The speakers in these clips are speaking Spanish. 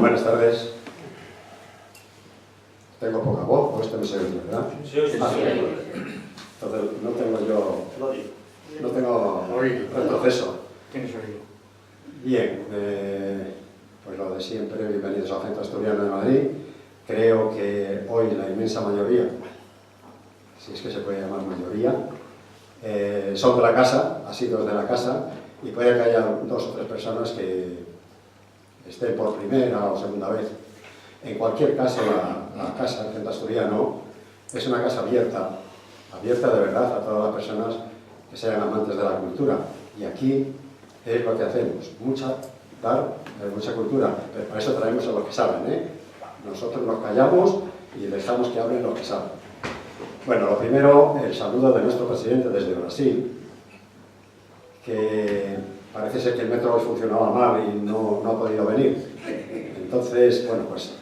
Buenas tardes. Tengo poca voz, pues este no se oye, ¿verdad? Sí, sí, sí. Entonces no tengo retroceso. Tienes oído. Bien, pues lo de siempre, bienvenidos al Centro Asturiano de Madrid. Creo que hoy la inmensa mayoría, si es que se puede llamar mayoría, son de la casa, asiduos de la casa, y puede que haya 2 o 3 personas que estén por primera o segunda vez. En cualquier caso, la casa del Centro Asturiano es una casa abierta de verdad a todas las personas que sean amantes de la cultura. Y aquí es lo que hacemos, mucha cultura, pero para eso traemos a los que saben, ¿eh? Nosotros nos callamos y dejamos que hablen los que saben. Bueno, lo primero, el saludo de nuestro presidente desde Brasil, que parece ser que el metro funcionaba mal y no ha podido venir. Entonces, bueno, pues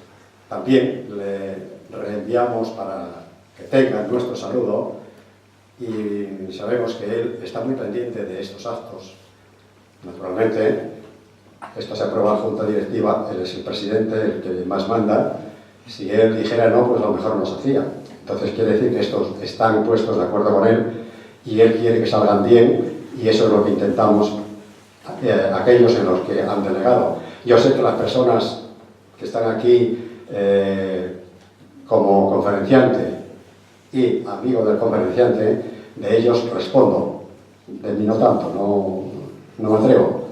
también le reenviamos para que tengan nuestro saludo y sabemos que él está muy pendiente de estos actos. Naturalmente, esto se aprueba en junta directiva, él es el presidente, el que más manda. Si él dijera no, pues a lo mejor no se hacía. Entonces quiere decir que estos están puestos de acuerdo con él y él quiere que salgan bien, y eso es lo que intentamos aquellos en los que han delegado. Yo sé que las personas que están aquí como conferenciante y amigo del conferenciante, de ellos respondo, de mí no tanto, no me atrevo.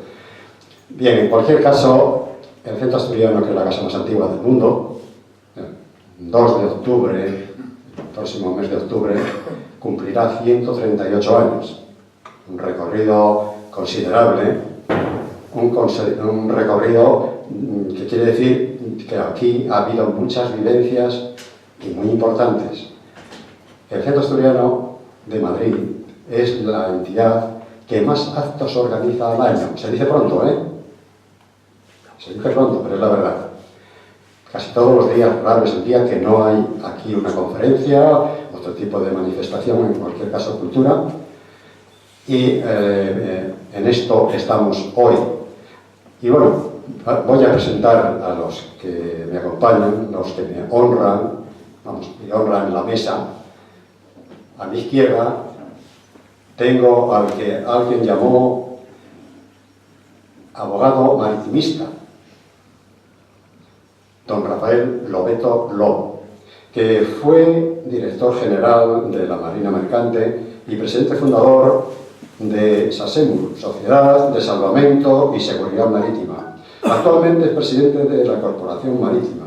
Bien, en cualquier caso, el Centro Asturiano, que es la casa más antigua del mundo, 2 de octubre, el próximo mes de octubre, cumplirá 138 años. Un recorrido considerable, un recorrido que quiere decir que aquí ha habido muchas vivencias y muy importantes. El Centro Asturiano de Madrid es la entidad que más actos organiza al año. Se dice pronto, ¿eh? Se dice pronto, pero es la verdad. Casi todos los días, raro es el día que no hay aquí una conferencia, otro tipo de manifestación, en cualquier caso cultura. Y en esto estamos hoy. Y bueno, voy a presentar a los que me acompañan, los que me honran, me honran la mesa. A mi izquierda tengo al que alguien llamó abogado maritimista, don Rafael Lobeto Lobo, que fue director general de la Marina Mercante y presidente fundador de SASEMUR, Sociedad de Salvamento y Seguridad Marítima. Actualmente es presidente de la Corporación Marítima,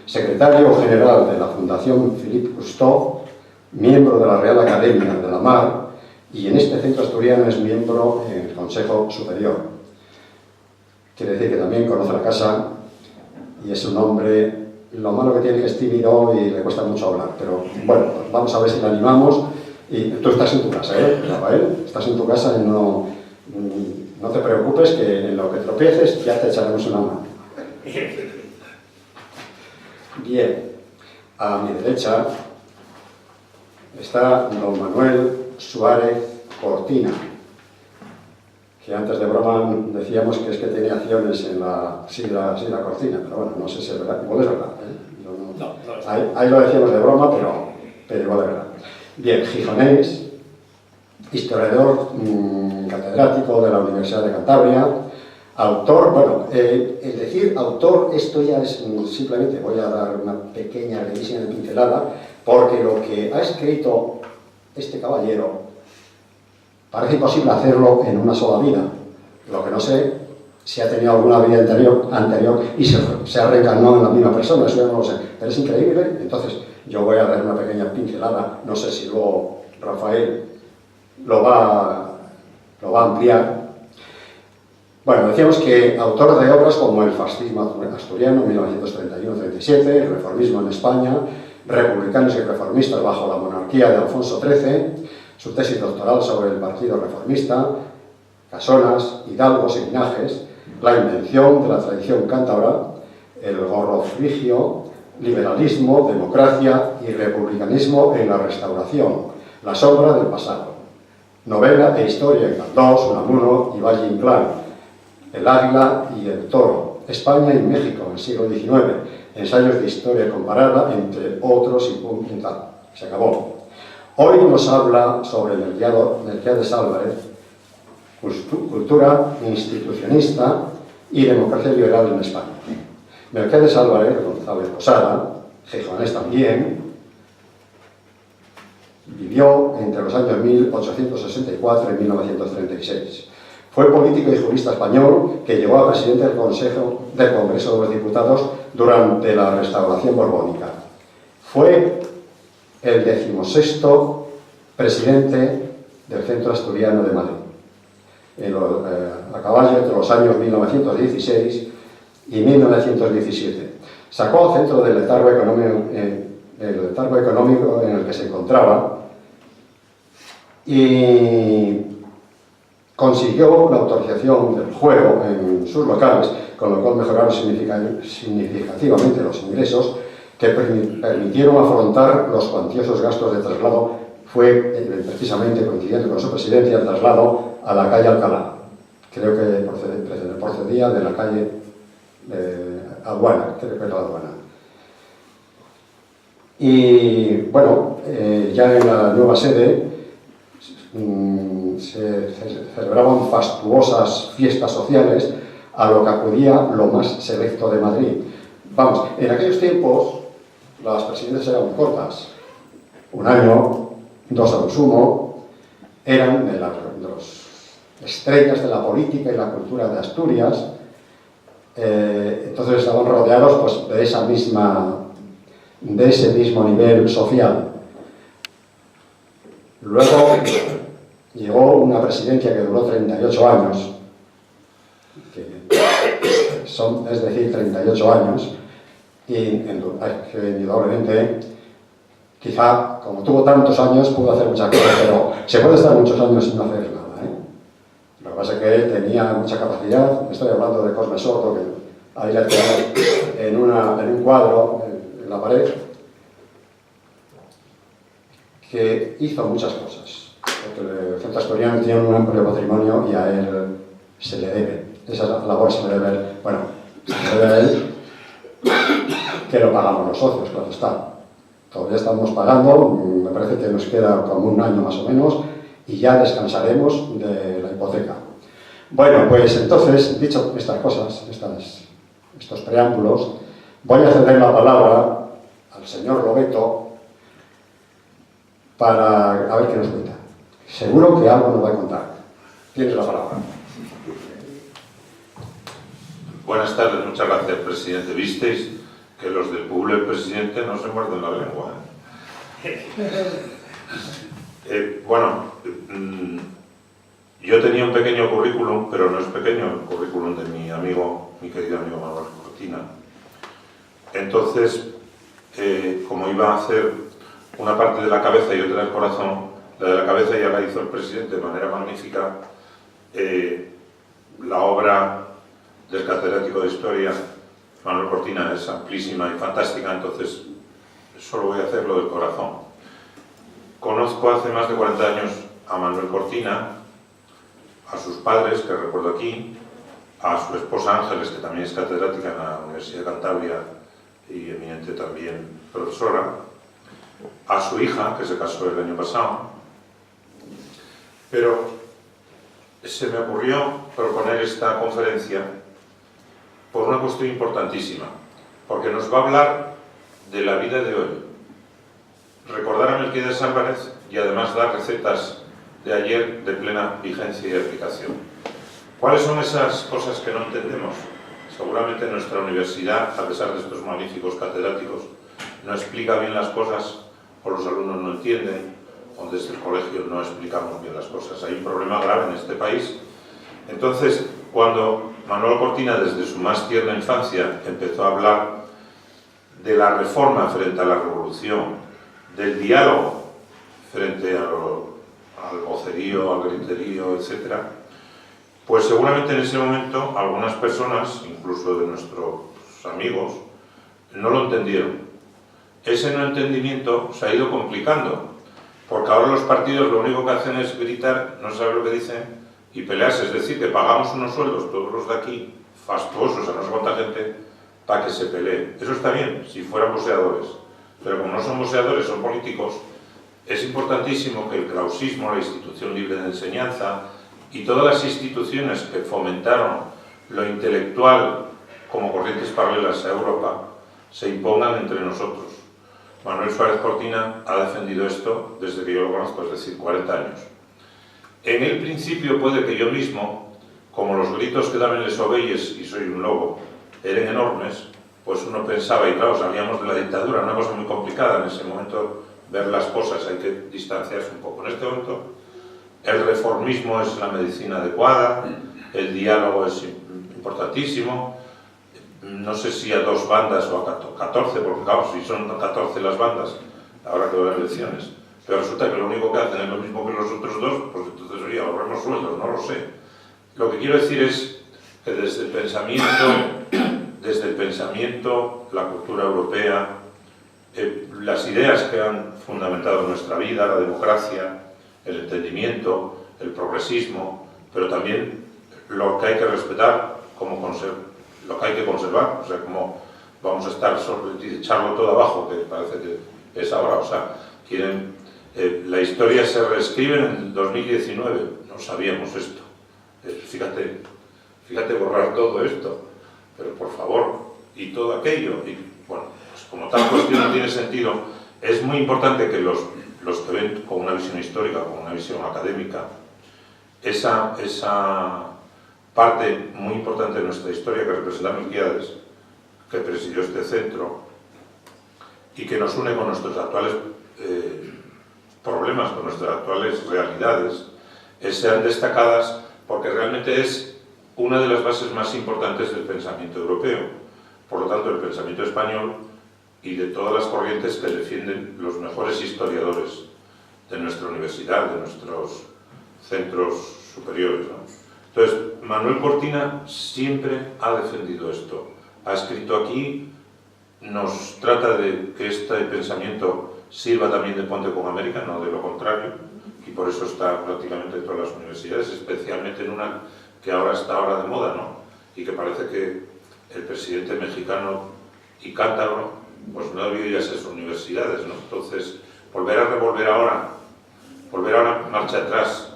secretario general de la Fundación Philippe Cousteau, miembro de la Real Academia de la Mar, y en este centro asturiano es miembro en el Consejo Superior. Quiere decir que también conoce la casa y es un hombre, lo malo que tiene que es tímido y le cuesta mucho hablar, pero bueno, pues vamos a ver si le animamos. Y tú estás en tu casa, ¿eh, Rafael? Estás en tu casa y no te preocupes, que en lo que tropieces ya te echaremos una mano. Bien, a mi derecha está don Manuel Suárez Cortina, que antes de broma decíamos que es que tenía acciones en la Sidra Cortina, pero bueno, no sé si es verdad, igual es verdad, ¿eh? Ahí lo decíamos de broma, pero igual es verdad. Bien, gijonés, historiador catedrático de la Universidad de Cantabria, autor, bueno, el decir autor, esto ya es simplemente, voy a dar una pequeña, brevísima pincelada, porque lo que ha escrito este caballero parece imposible hacerlo en una sola vida. Lo que no sé si ha tenido alguna vida anterior y se ha reencarnado en la misma persona, eso ya no lo sé, pero es increíble. Entonces yo voy a dar una pequeña pincelada, no sé si luego Rafael lo va a ampliar. Bueno, decíamos que autor de obras como El fascismo asturiano, 1931-37, El reformismo en España, Republicanos y reformistas bajo la monarquía de Alfonso XIII, su tesis doctoral sobre el Partido Reformista, Casonas, Hidalgos y Linajes, la invención de la tradición cántabra, el gorro frigio, liberalismo, democracia y republicanismo en la Restauración, la sombra del pasado, novela e historia en Galdós, Unamuno y Valle Inclán, El águila y el toro, España y México en el siglo XIX, ensayos de historia comparada, entre otros, y tal. Se acabó. Hoy nos habla sobre Melquiades Álvarez, cultura institucionista y democracia liberal en España. Melquiades Álvarez, González Posada, gijonés también, vivió entre los años 1864 y 1936. Fue político y jurista español que llegó a presidente del Congreso de los Diputados durante la Restauración Borbónica. Fue el 16º presidente del Centro Asturiano de Madrid, a caballo entre los años 1916 y 1917. Sacó al centro del letargo económico en el que se encontraba y consiguió la autorización del juego en sus locales, con lo cual mejoraron significativamente los ingresos que permitieron afrontar los cuantiosos gastos de traslado. Fue precisamente coincidiendo con su presidencia el traslado a la calle Alcalá. Creo que procedía de la calle Aduana, creo que era la Aduana. Y bueno, ya en la nueva sede se celebraban fastuosas fiestas sociales a lo que acudía lo más selecto de Madrid. Vamos, en aquellos tiempos las presidencias eran cortas, 1 año, 2 a lo sumo, eran de las estrellas de la política y la cultura de Asturias, entonces estaban rodeados pues, de ese mismo nivel social. Luego llegó una presidencia que duró 38 años, es decir, 38 años, y indudablemente, quizá, como tuvo tantos años, pudo hacer muchas cosas, pero se puede estar muchos años sin hacer nada, ¿eh? Lo que pasa es que él tenía mucha capacidad. Estoy hablando de Cosme Soto, que ahí le tenemos en un cuadro en la pared, que hizo muchas cosas. El Centro Asturiano tiene un amplio patrimonio y a él se le debe. Esa labor se le debe, bueno, se le debe a él, que lo pagamos los socios, claro está. Todavía estamos pagando, me parece que nos queda como 1 año más o menos, y ya descansaremos de la hipoteca. Bueno, pues entonces, dicho estas cosas, estos preámbulos, voy a ceder la palabra al señor Lobeto para a ver qué nos cuenta. Seguro que algo nos va a contar. Tienes la palabra. Buenas tardes, muchas gracias, presidente. ¿Visteis que los del pueblo del presidente no se muerden la lengua? Bueno, yo tenía un pequeño currículum, pero no es pequeño el currículum de mi querido amigo Manuel Cortina. Entonces, como iba a hacer una parte de la cabeza y otra del corazón, la de la cabeza ya la hizo el presidente de manera magnífica. La obra del catedrático de Historia, Manuel Cortina, es amplísima y fantástica, entonces solo voy a hacer lo del corazón. Conozco hace más de 40 años a Manuel Cortina, a sus padres, que recuerdo aquí, a su esposa Ángeles, que también es catedrática en la Universidad de Cantabria y eminente también profesora, a su hija, que se casó el año pasado. Pero se me ocurrió proponer esta conferencia por una cuestión importantísima, porque nos va a hablar de la vida de hoy. Recordar a Melquiades Álvarez y además dar recetas de ayer de plena vigencia y aplicación. ¿Cuáles son esas cosas que no entendemos? Seguramente nuestra universidad, a pesar de estos magníficos catedráticos, no explica bien las cosas, o los alumnos no entienden, o desde el colegio no explicamos bien las cosas. Hay un problema grave en este país. Entonces, cuando Manuel Cortina, desde su más tierna infancia, empezó a hablar de la reforma frente a la revolución, del diálogo frente al vocerío, al griterío, etc., pues seguramente en ese momento algunas personas, incluso de nuestros amigos, no lo entendieron. Ese no entendimiento se ha ido complicando, porque ahora los partidos lo único que hacen es gritar, no saben lo que dicen, y pelearse, es decir, que pagamos unos sueldos, todos los de aquí, fastuosos a no sé cuánta gente, para que se pelee. Eso está bien, si fueran boxeadores, pero como no son boxeadores, son políticos, es importantísimo que el krausismo, la institución libre de enseñanza, y todas las instituciones que fomentaron lo intelectual como corrientes paralelas a Europa, se impongan entre nosotros. Manuel Suárez Cortina ha defendido esto desde que yo lo conozco, es decir, 40 años. En el principio puede que yo mismo, como los gritos que daban Les Obeyes y soy un lobo, eran enormes, pues uno pensaba, y claro, salíamos de la dictadura, una cosa muy complicada en ese momento, ver las cosas, hay que distanciarse un poco. En este momento, el reformismo es la medicina adecuada, el diálogo es importantísimo, no sé si a 2 bandas o a 14, porque claro, si son 14 las bandas, habrá que ver elecciones, pero resulta que lo único que hacen es lo mismo que los otros 2, pues entonces oye, ahorremos sueldos, no lo sé. Lo que quiero decir es que desde el pensamiento, la cultura europea, las ideas que han fundamentado nuestra vida, la democracia, el entendimiento, el progresismo, pero también lo que hay que respetar, lo que hay que conservar, o sea, como vamos a estar y echarlo todo abajo, que parece que es ahora, o sea, quieren... la historia se reescribe en el 2019, no sabíamos esto. Fíjate borrar todo esto, pero por favor, y todo aquello, y bueno, pues como tal cuestión no tiene sentido, es muy importante que los que ven con una visión histórica, con una visión académica, esa parte muy importante de nuestra historia que representa Melquiades, que presidió este centro y que nos une con nuestros actuales problemas, con nuestras actuales realidades, sean destacadas porque realmente es una de las bases más importantes del pensamiento europeo, por lo tanto el pensamiento español y de todas las corrientes que defienden los mejores historiadores de nuestra universidad, de nuestros centros superiores, ¿no? Entonces, Manuel Cortina siempre ha defendido esto. Ha escrito aquí, nos trata de que este pensamiento sirva también de puente con América, no de lo contrario, y por eso está prácticamente en todas las universidades, especialmente en una que ahora está de moda, ¿no? Y que parece que el presidente mexicano y cántabro, pues no ha habido ya esas universidades, ¿no? Entonces, volver ahora marcha atrás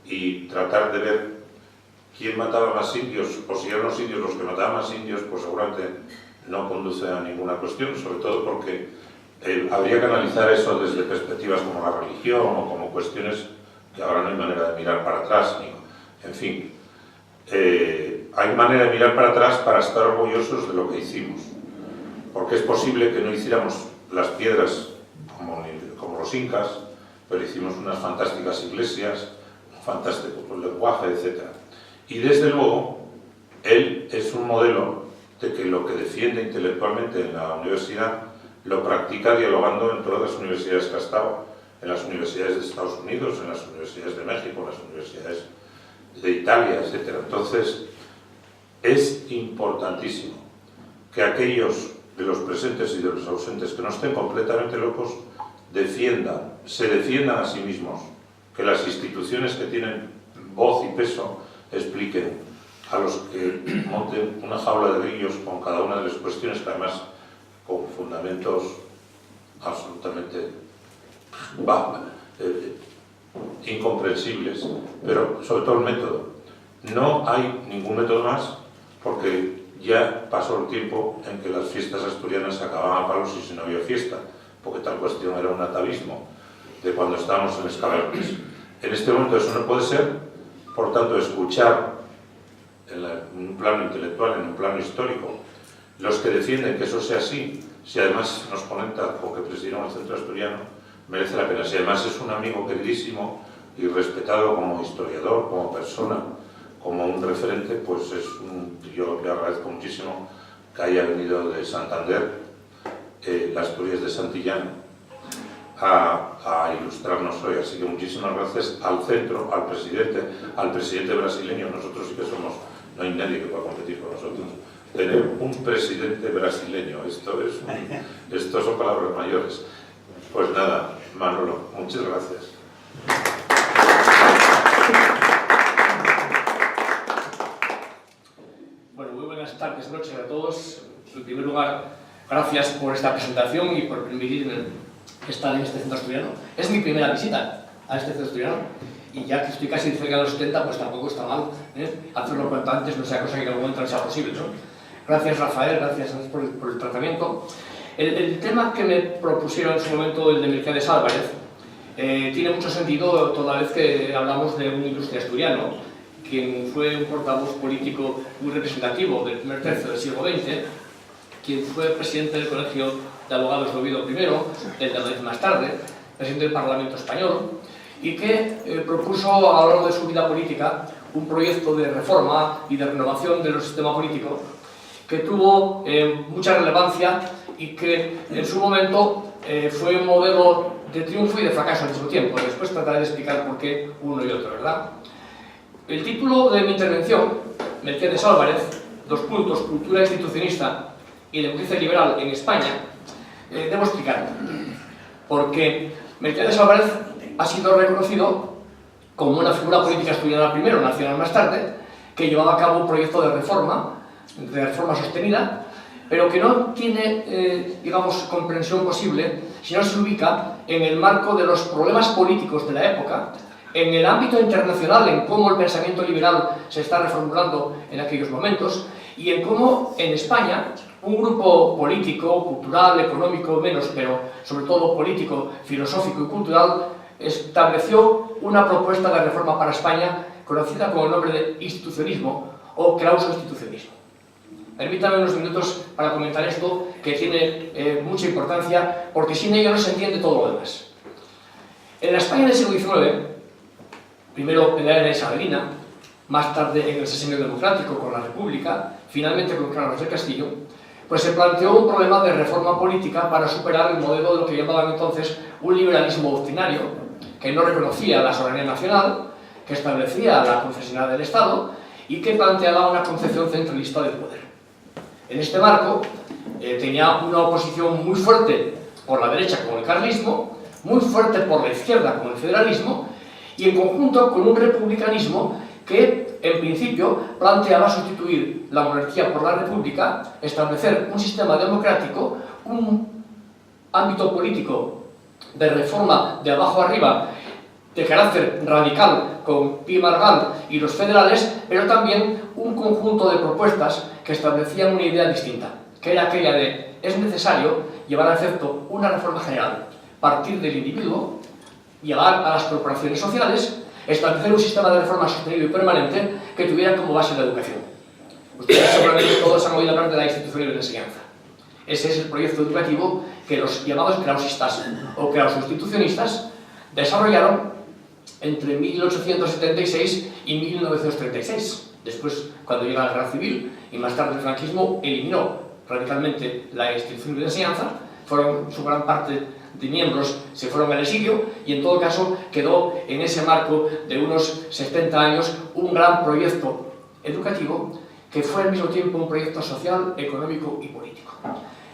y tratar de ver quién mataba más indios, o si eran los indios los que mataban más indios, pues seguramente no conduce a ninguna cuestión, sobre todo porque habría que analizar eso desde perspectivas como la religión o como cuestiones que ahora no hay manera de mirar para atrás, en fin. Hay manera de mirar para atrás para estar orgullosos de lo que hicimos, porque es posible que no hiciéramos las piedras como los incas, pero hicimos unas fantásticas iglesias, un fantástico lenguaje, etc. Y desde luego, él es un modelo de que lo que defiende intelectualmente en la universidad lo practica dialogando en todas las universidades que ha estado, en las universidades de Estados Unidos, en las universidades de México, en las universidades de Italia, etc. Entonces, es importantísimo que aquellos de los presentes y de los ausentes que no estén completamente locos se defiendan a sí mismos, que las instituciones que tienen voz y peso expliquen a los que monten una jaula de grillos con cada una de las cuestiones, que además con fundamentos absolutamente incomprensibles, pero sobre todo el método. No hay ningún método más, porque ya pasó el tiempo en que las fiestas asturianas se acababan a palos y si no había fiesta, porque tal cuestión era un atavismo de cuando estábamos en Escabernes. En este momento eso no puede ser, por tanto escuchar en un plano intelectual, en un plano histórico, los que defienden que eso sea así, si además nos conecta con que presidieron el Centro Asturiano, merece la pena. Si además es un amigo queridísimo y respetado como historiador, como persona, como un referente, pues yo le agradezco muchísimo que haya venido de Santander, las Asturias de Santillán, a ilustrarnos hoy. Así que muchísimas gracias al centro, al presidente brasileño. Nosotros sí que no hay nadie que pueda competir con nosotros. Tener un presidente brasileño, esto son palabras mayores. Pues nada, Manolo, muchas gracias. buenas tardes, noches a todos. En primer lugar, gracias por esta presentación y por permitirme estar en este centro asturiano. Es mi primera visita a este centro asturiano y ya que estoy casi cerca de los 70, pues tampoco está mal hacerlo cuanto antes, no sea cosa que en algún momento no sea posible, ¿no? Gracias, Rafael, gracias por el tratamiento. El tema que me propusieron en su momento, el de Melquiades Álvarez, tiene mucho sentido toda vez que hablamos de un ilustre asturiano, quien fue un portavoz político muy representativo del primer tercio del siglo XX, quien fue presidente del Colegio de Abogados de Oviedo I, el de Madrid más tarde, presidente del Parlamento Español, y que propuso a lo largo de su vida política un proyecto de reforma y de renovación del sistema político que tuvo mucha relevancia y que en su momento fue un modelo de triunfo y de fracaso al mismo tiempo. Después trataré de explicar por qué uno y otro, ¿verdad? El título de mi intervención, Melquiades Álvarez, dos puntos, cultura institucionista y democracia liberal en España, debo explicarlo, porque Melquiades Álvarez ha sido reconocido como una figura política asturiana primero, nacional más tarde, que llevaba a cabo un proyecto de reforma sostenida, pero que no tiene, digamos, comprensión posible si no se ubica en el marco de los problemas políticos de la época, en el ámbito internacional, en cómo el pensamiento liberal se está reformulando en aquellos momentos y en cómo en España un grupo político, cultural, económico, menos, pero sobre todo político, filosófico y cultural, estableció una propuesta de reforma para España conocida con el nombre de institucionismo o clauso-institucionismo. Permítame unos minutos para comentar esto, que tiene mucha importancia, porque sin ello no se entiende todo lo demás. En la España del siglo XIX, primero en la era isabelina, más tarde en el sexenio democrático con la República, finalmente con Carlos del Castillo, pues se planteó un problema de reforma política para superar el modelo de lo que llamaban entonces un liberalismo doctrinario, que no reconocía la soberanía nacional, que establecía la confesionalidad del Estado y que planteaba una concepción centralista del poder. En este marco tenía una oposición muy fuerte por la derecha con el carlismo, muy fuerte por la izquierda con el federalismo y en conjunto con un republicanismo que en principio planteaba sustituir la monarquía por la república, establecer un sistema democrático, un ámbito político de reforma de abajo arriba de carácter radical con Pi y Margall y los federales, pero también un conjunto de propuestas que establecían una idea distinta, que era aquella de es necesario llevar a efecto una reforma general, partir del individuo, llegar a las corporaciones sociales, establecer un sistema de reforma sostenido y permanente que tuviera como base la educación. Ustedes seguramente todos han oído hablar de la institución de la enseñanza. Ese es el proyecto educativo que los llamados clausistas o clauso-institucionistas desarrollaron entre 1876 y 1936. Después, cuando llega la Guerra Civil y más tarde el franquismo eliminó radicalmente la institución de la enseñanza, su gran parte de miembros se fueron al exilio y en todo caso quedó en ese marco de unos 70 años un gran proyecto educativo que fue al mismo tiempo un proyecto social, económico y político.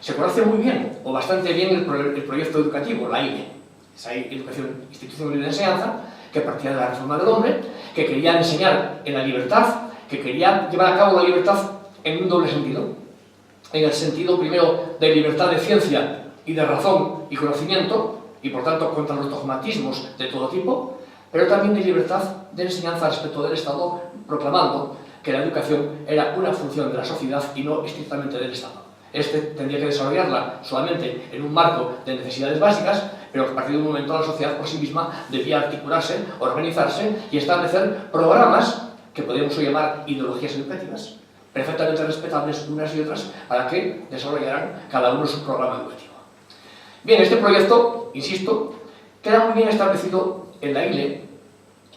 Se conoce muy bien, o bastante bien, el proyecto educativo, la INE, esa Educación Institucional de Enseñanza, que partía de la reforma del hombre, que quería enseñar en la libertad, que quería llevar a cabo la libertad en un doble sentido. En el sentido primero de libertad de ciencia y de razón y conocimiento, y por tanto contra los dogmatismos de todo tipo, pero también de libertad de enseñanza respecto del Estado, proclamando que la educación era una función de la sociedad y no estrictamente del Estado. Este tendría que desarrollarla solamente en un marco de necesidades básicas, pero que a partir de un momento la sociedad por sí misma debía articularse, organizarse y establecer programas que podríamos llamar ideologías educativas, perfectamente respetables unas y otras, para que desarrollaran cada uno su programa educativo. Bien, este proyecto, insisto, queda muy bien establecido en la ILE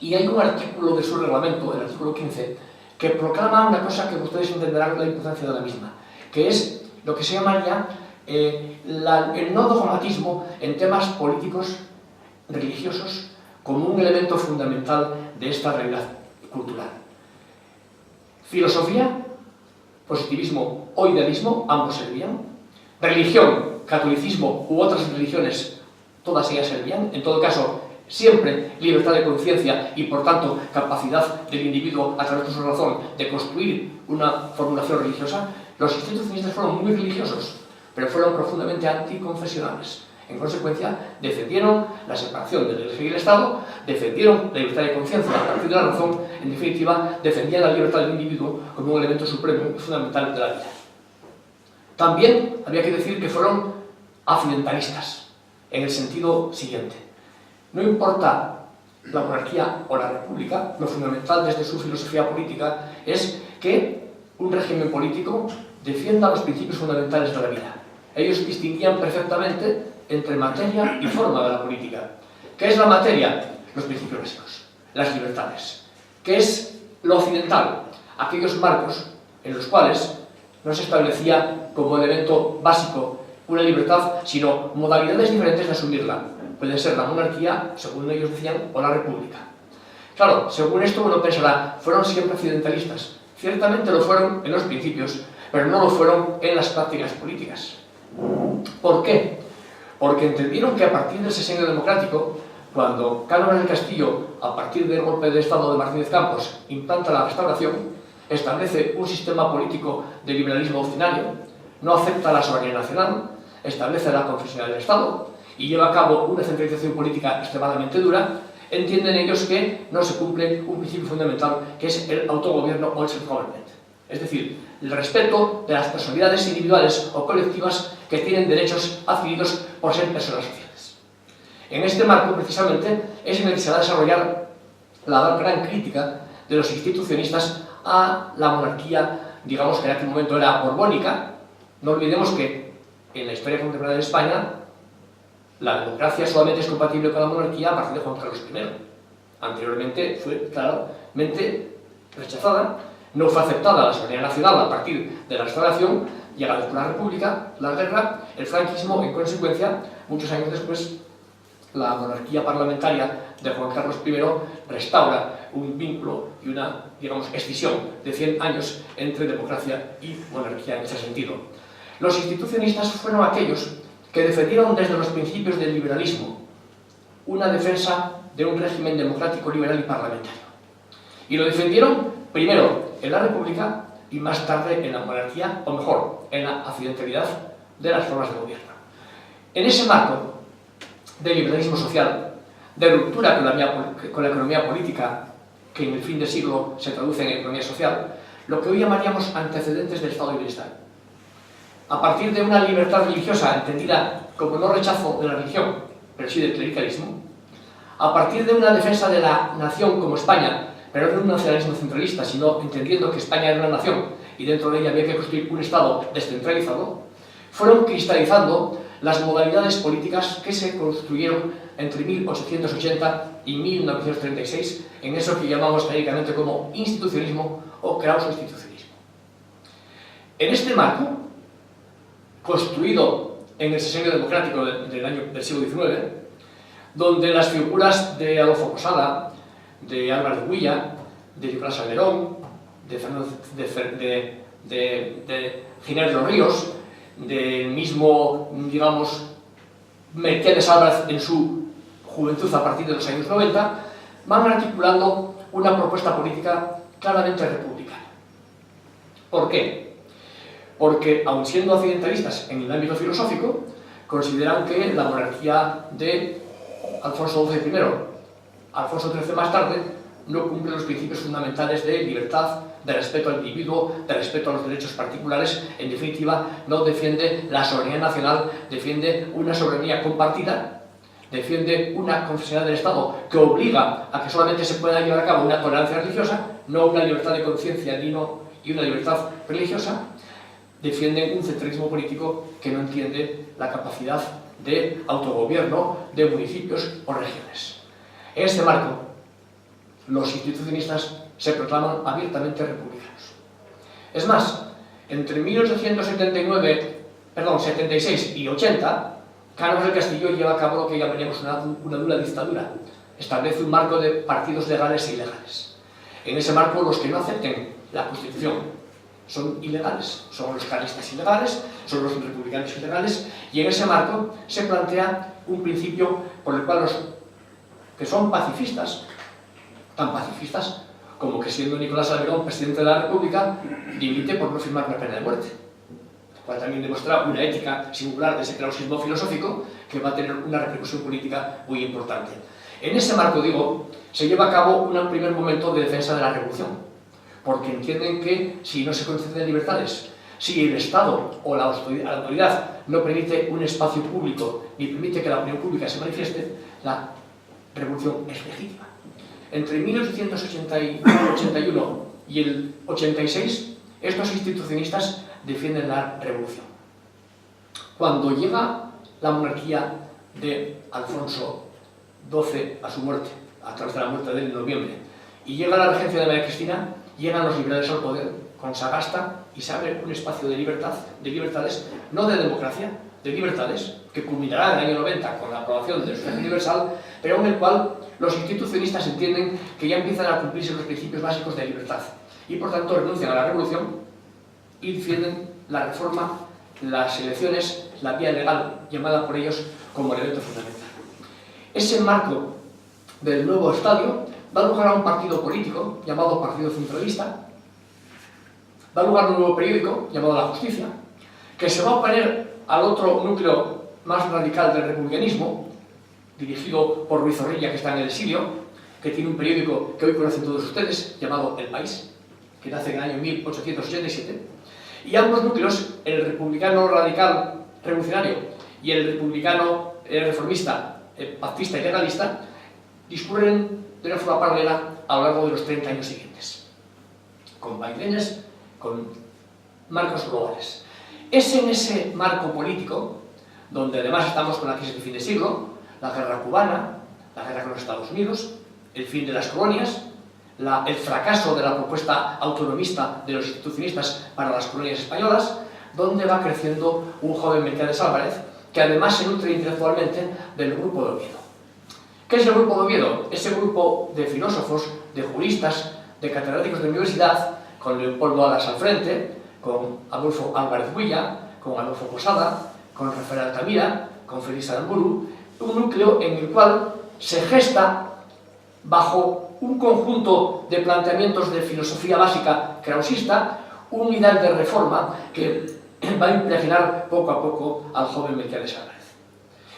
y hay un artículo de su reglamento, el artículo 15, que proclama una cosa que ustedes entenderán la importancia de la misma, que es lo que se llama ya el no dogmatismo en temas políticos, religiosos, como un elemento fundamental de esta realidad cultural. Filosofía, positivismo o idealismo, ambos servían. Religión, catolicismo u otras religiones, todas ellas servían. En todo caso, siempre libertad de conciencia y, por tanto, capacidad del individuo, a través de su razón, de construir una formulación religiosa, los institucionalistas fueron muy religiosos, pero fueron profundamente anticonfesionales. En consecuencia, defendieron la separación de la Iglesia y el Estado, defendieron la libertad de conciencia a partir de la razón, en definitiva, defendían la libertad del individuo como un elemento supremo y fundamental de la vida. También había que decir que fueron accidentalistas, en el sentido siguiente. No importa la monarquía o la república, lo fundamental desde su filosofía política es que un régimen político defienda los principios fundamentales de la vida. Ellos distinguían perfectamente entre materia y forma de la política. ¿Qué es la materia? Los principios básicos, las libertades. ¿Qué es lo occidental? Aquellos marcos en los cuales no se establecía como elemento básico una libertad, sino modalidades diferentes de asumirla. Puede ser la monarquía, según ellos decían, o la república. Claro, según esto uno pensará, ¿fueron siempre occidentalistas? Ciertamente lo fueron en los principios, pero no lo fueron en las prácticas políticas. ¿Por qué? Porque entendieron que a partir del sexenio democrático, cuando Cánovas del Castillo, a partir del golpe de Estado de Martínez Campos, implanta la Restauración, establece un sistema político de liberalismo doctrinario, no acepta la soberanía nacional, establece la confesionalidad del Estado y lleva a cabo una centralización política extremadamente dura, entienden ellos que no se cumple un principio fundamental, que es el autogobierno o el self-government. Es decir, el respeto de las personalidades individuales o colectivas que tienen derechos adquiridos por ser personas sociales. En este marco, precisamente, es en el que se va a desarrollar la gran crítica de los institucionistas a la monarquía, digamos que en aquel momento era borbónica. No olvidemos que en la historia contemporánea de España la democracia solamente es compatible con la monarquía a partir de Juan Carlos I. Anteriormente fue claramente rechazada, no fue aceptada la soberanía nacional a partir de la Restauración, llega después la República, la guerra, el franquismo, en consecuencia, muchos años después, la monarquía parlamentaria de Juan Carlos I restaura un vínculo y una, digamos, escisión de 100 años entre democracia y monarquía en ese sentido. Los institucionistas fueron aquellos que defendieron desde los principios del liberalismo una defensa de un régimen democrático, liberal y parlamentario. Y lo defendieron primero en la República y más tarde en la monarquía, o mejor, en la accidentalidad de las formas de gobierno. En ese marco de liberalismo social, de ruptura con la economía política, que en el fin de siglo se traduce en economía social, lo que hoy llamaríamos antecedentes del Estado de Bienestar. A partir de una libertad religiosa entendida como no rechazo de la religión, pero sí del clericalismo, a partir de una defensa de la nación como España, pero no de un nacionalismo centralista, sino entendiendo que España era una nación y dentro de ella había que construir un Estado descentralizado, fueron cristalizando las modalidades políticas que se construyeron entre 1880 y 1936 en eso que llamamos genéricamente como institucionalismo o clauso-institucionalismo. En este marco, construido en el sexenio democrático del siglo XIX, donde las figuras de Adolfo Posada, de Álvaro de Huilla, de Nicolás Salmerón, de Ginés de los Ríos, del mismo, digamos, Melquiades Álvarez en su juventud a partir de los años 90, van articulando una propuesta política claramente republicana. ¿Por qué? Porque, aun siendo occidentalistas en el ámbito filosófico, consideran que la monarquía de Alfonso XII primero, Alfonso XIII más tarde, no cumple los principios fundamentales de libertad, de respeto al individuo, de respeto a los derechos particulares. En definitiva, no defiende la soberanía nacional, defiende una soberanía compartida, defiende una confesionalidad del Estado que obliga a que solamente se pueda llevar a cabo una tolerancia religiosa, no una libertad de conciencia y una libertad religiosa. Defienden un centralismo político que no entiende la capacidad de autogobierno de municipios o regiones. En este marco, los institucionistas se proclaman abiertamente republicanos. Es más, entre 76 y 80, Cánovas del Castillo lleva a cabo lo que llamaríamos una dura dictadura. Establece un marco de partidos legales e ilegales. En ese marco, los que no acepten la Constitución son ilegales, son los carlistas ilegales, son los republicanos ilegales, y en ese marco se plantea un principio por el cual los que son pacifistas, tan pacifistas como que siendo Nicolás Salmerón presidente de la República, dimite por no firmar una pena de muerte. Lo cual también demuestra una ética singular de ese krausismo filosófico que va a tener una repercusión política muy importante. En ese marco, digo, se lleva a cabo un primer momento de defensa de la revolución, porque entienden que si no se conceden libertades, si el Estado o la autoridad no permite un espacio público ni permite que la opinión pública se manifieste, la revolución es legítima. Entre 1881 y el 86, estos institucionistas defienden la revolución. Cuando llega la monarquía de Alfonso XII a su muerte, a través de la muerte de él en noviembre, y llega la regencia de María Cristina, llegan los liberales al poder con Sagasta y se abre un espacio de libertad, de libertades, no de democracia, de libertades, que culminará en el año 90 con la aprobación del sufragio universal, pero en el cual los institucionistas entienden que ya empiezan a cumplirse los principios básicos de libertad y por tanto renuncian a la revolución y defienden la reforma, las elecciones, la vía legal llamada por ellos como elemento fundamental. Ese marco del nuevo estadio da lugar a un partido político llamado Partido Centralista, da lugar a un nuevo periódico llamado La Justicia, que se va a oponer al otro núcleo más radical del republicanismo, dirigido por Ruiz Zorrilla, que está en el exilio, que tiene un periódico que hoy conocen todos ustedes, llamado El País, que nace en el año 1887, y ambos núcleos, el republicano radical revolucionario y el republicano reformista, pactista y legalista, discurren de una forma paralela a lo largo de los 30 años siguientes, con vaivenes, con marcos globales. Es en ese marco político, donde además estamos con la crisis de fin de siglo, la guerra cubana, la guerra con los Estados Unidos, el fin de las colonias, el fracaso de la propuesta autonomista de los institucionistas para las colonias españolas, donde va creciendo un joven Melquiades Álvarez, que además se nutre intelectualmente del Grupo de Oviedo. ¿Qué es el Grupo de Oviedo? Ese grupo de filósofos, de juristas, de catedráticos de universidad, con Leopoldo Alas al frente, con Adolfo Álvarez Huilla, con Adolfo Posada, con Rafael Altamira, con Félix Aramburu, un núcleo en el cual se gesta bajo un conjunto de planteamientos de filosofía básica krausista, un ideal de reforma que va a impregnar poco a poco al joven Melquiades Álvarez.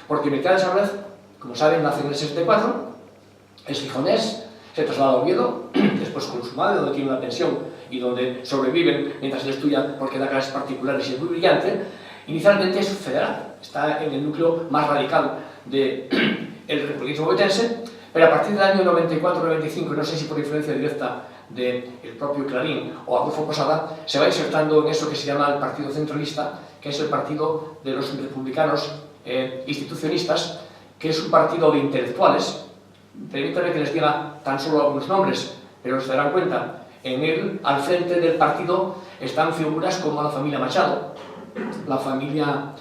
Porque Melquiades Álvarez, como saben, nace en el 64, es gijonés, se traslada a Oviedo, después con su madre, donde tiene una pensión y donde sobreviven mientras él estudia porque da clases particulares y es muy brillante. Inicialmente es federal, está en el núcleo más radical del republicanismo ovetense, pero a partir del año 94-95, no sé si por influencia directa del propio Clarín o Adolfo Posada, se va insertando en eso que se llama el Partido Centralista, que es el partido de los republicanos institucionistas, que es un partido de intelectuales. Permítanme que les diga tan solo algunos nombres, pero se darán cuenta. En él, al frente del partido, están figuras como la familia Machado, la familia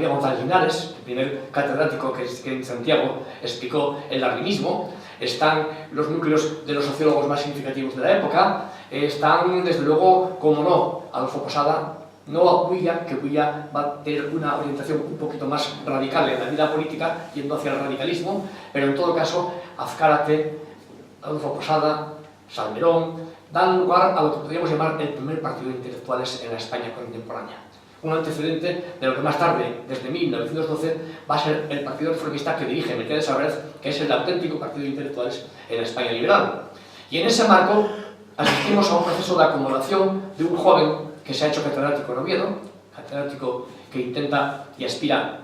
González Linares, el primer catedrático que en Santiago explicó el darwinismo. Están los núcleos de los sociólogos más significativos de la época. Están, desde luego, como no, Adolfo Posada, no Huilla, que Huilla va a tener una orientación un poquito más radical en la vida política, yendo hacia el radicalismo, pero en todo caso, Azcárate, Adolfo Posada, Salmerón, dan lugar a lo que podríamos llamar el primer partido de intelectuales en la España contemporánea. Un antecedente de lo que más tarde, desde 1912, va a ser el Partido Reformista que dirige Melquiades Álvarez, que es el auténtico partido de intelectuales en la España liberal. Y en ese marco asistimos a un proceso de acomodación de un joven que se ha hecho catedrático en Oviedo, catedrático que intenta y aspira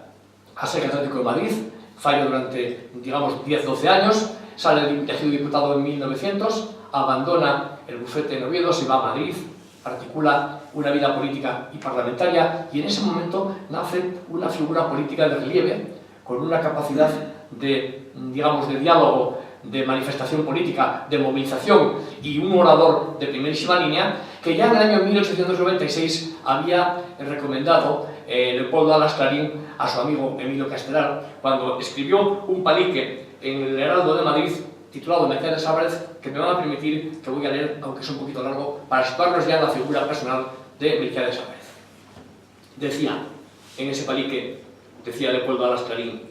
a ser catedrático en Madrid, falla durante, digamos, 10-12 años, sale elegido diputado en 1900, abandona el bufete en Oviedo, se va a Madrid, articula una vida política y parlamentaria, y en ese momento nace una figura política de relieve, con una capacidad de, digamos, de diálogo, de manifestación política, de movilización, y un orador de primerísima línea, que ya en el año 1896 había recomendado Leopoldo Alas Clarín a su amigo Emilio Castelar, cuando escribió un palique en el Heraldo de Madrid, titulado Melquiades Álvarez, que me van a permitir que voy a leer, aunque es un poquito largo, para situarnos ya en la figura personal de Melquiades Álvarez. Decía, en ese palique, decía Leopoldo Alas Clarín: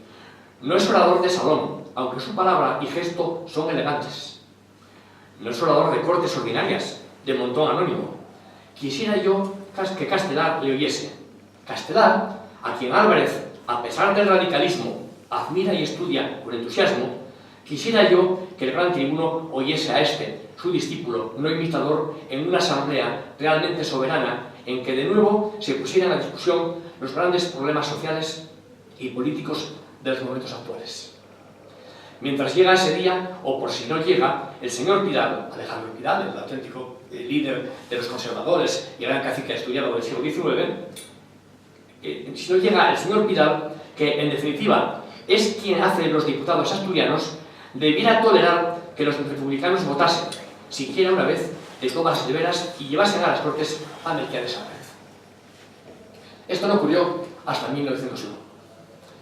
no es orador de salón, aunque su palabra y gesto son elegantes. No es orador de cortes ordinarias, de montón anónimo. Quisiera yo que Castelar le oyese. Castelar, a quien Álvarez, a pesar del radicalismo, admira y estudia con entusiasmo, quisiera yo que el gran tribuno oyese a este, su discípulo, no imitador, en una asamblea realmente soberana, en que de nuevo se pusieran a discusión los grandes problemas sociales y políticos de los momentos actuales. Mientras llega ese día, o por si no llega, el señor Pidal, Alejandro Pidal, el auténtico líder de los conservadores y gran cacique asturiano del siglo XIX, si no llega el señor Pidal, que en definitiva es quien hace los diputados asturianos, debiera tolerar que los republicanos votasen, siquiera una vez, de todas de veras y llevasen a las Cortes a Melquiades Álvarez. Esto no ocurrió hasta 1901,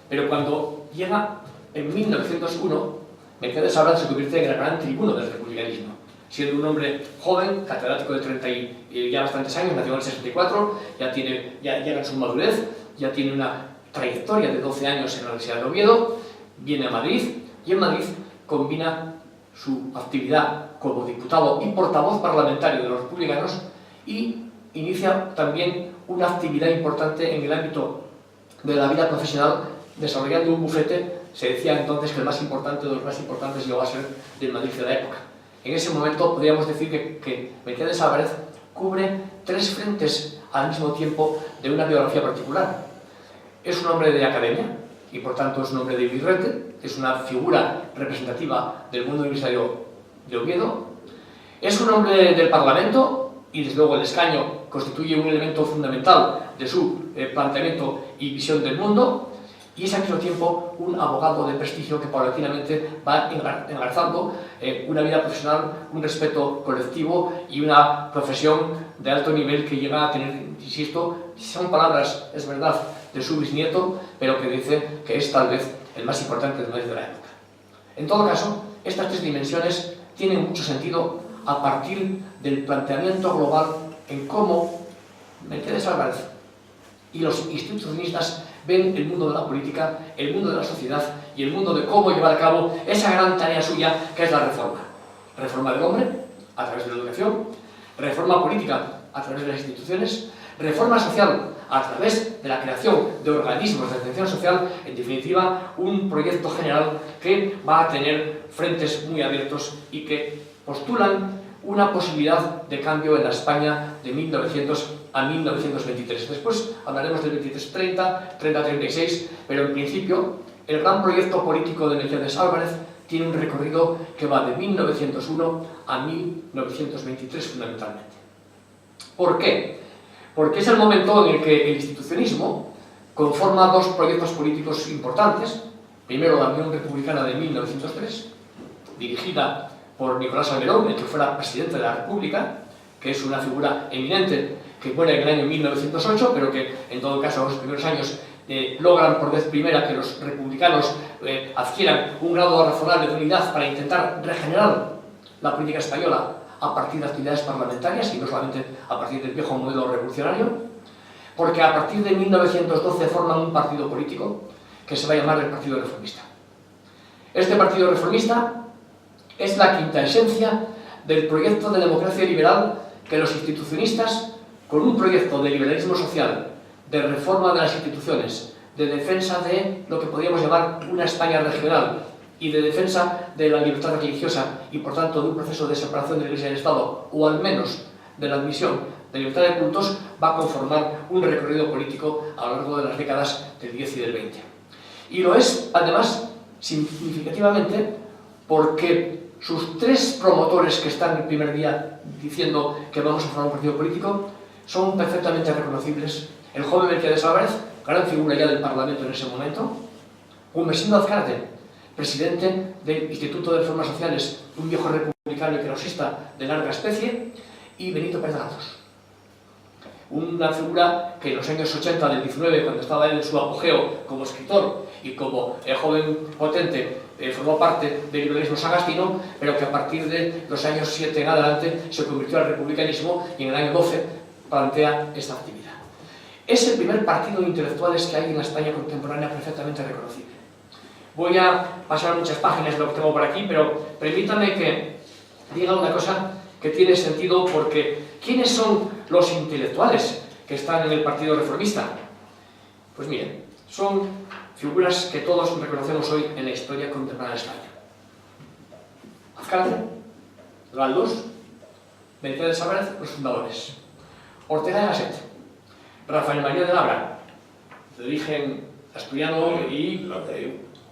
pero cuando llega en 1901, Melquiades Álvarez se convierte en el gran tribuno del republicanismo, siendo un hombre joven, catedrático de 30 y ya bastantes años, nació en el 64, ya llega en su madurez, ya tiene una trayectoria de 12 años en la Universidad de Oviedo, viene a Madrid y en Madrid combina su actividad como diputado y portavoz parlamentario de los republicanos y inicia también una actividad importante en el ámbito de la vida profesional, desarrollando un bufete. Se decía entonces que el más importante de los más importantes llegó a ser del Madrid de la época. En ese momento podríamos decir que Melquiades Álvarez cubre 3 frentes al mismo tiempo de una biografía particular. Es un hombre de academia y por tanto es un hombre de birrete, es una figura representativa del mundo universitario de Oviedo, es un hombre del Parlamento y desde luego el escaño constituye un elemento fundamental de su planteamiento y visión del mundo, y es al mismo tiempo un abogado de prestigio que paulatinamente va engarzando una vida profesional, un respeto colectivo y una profesión de alto nivel que llega a tener, insisto, son palabras, es verdad, de su bisnieto, pero que dice que es tal vez el más importante del Madrid de la época. En todo caso, estas 3 dimensiones tienen mucho sentido a partir del planteamiento global en cómo Melquiades Álvarez y los institucionistas ven el mundo de la política, el mundo de la sociedad y el mundo de cómo llevar a cabo esa gran tarea suya que es la reforma. Reforma del hombre, a través de la educación, reforma política, a través de las instituciones, reforma social, a través de la creación de organismos de atención social, en definitiva, un proyecto general que va a tener frentes muy abiertos y que postulan una posibilidad de cambio en la España de 1900 a 1923. Después hablaremos del 23-30, 30-36, pero en principio el gran proyecto político de Melquiades Álvarez tiene un recorrido que va de 1901 a 1923 fundamentalmente. ¿Por qué? Porque es el momento en el que el institucionismo conforma 2 proyectos políticos importantes. Primero, la Unión Republicana de 1903, dirigida por Nicolás Salmerón, el que fuera presidente de la República, que es una figura eminente que muere en el año 1908, pero que en todo caso en los primeros años logran por vez primera que los republicanos adquieran un grado razonable de unidad para intentar regenerar la política española a partir de actividades parlamentarias y no solamente a partir del viejo modelo revolucionario, porque a partir de 1912 forman un partido político que se va a llamar el Partido Reformista. Este Partido Reformista es la quinta esencia del proyecto de democracia liberal que los institucionistas, con un proyecto de liberalismo social, de reforma de las instituciones, de defensa de lo que podríamos llamar una España regional y de defensa de la libertad religiosa y por tanto de un proceso de separación de la Iglesia y del Estado, o al menos de la admisión de libertad de cultos, va a conformar un recorrido político a lo largo de las décadas del 10 y del 20. Y lo es, además, significativamente, porque sus 3 promotores que están el primer día diciendo que vamos a formar un partido político son perfectamente reconocibles. El joven Melquiades Álvarez, gran figura ya del Parlamento en ese momento, Gumersindo Azcárate, presidente del Instituto de Reformas Sociales, un viejo republicano y querosista de larga especie, y Benito Pérez Galdós, una figura que en los años 80 del 19, cuando estaba él en su apogeo como escritor y como joven potente, formó parte del liberalismo sagastino, pero que a partir de los años 7 en adelante se convirtió al republicanismo y en el año 12 plantea esta actividad. Es el primer partido de intelectuales que hay en la España contemporánea perfectamente reconocible. Voy a pasar muchas páginas de lo que tengo por aquí, pero permítame que diga una cosa que tiene sentido, porque ¿quiénes son los intelectuales que están en el Partido Reformista? Pues miren, son figuras que todos reconocemos hoy en la historia contemporánea de España. Azcárate, Galdós, Benítez de Sávarez, los fundadores. Ortega y Gasset, Rafael María de Labra, de origen asturiano y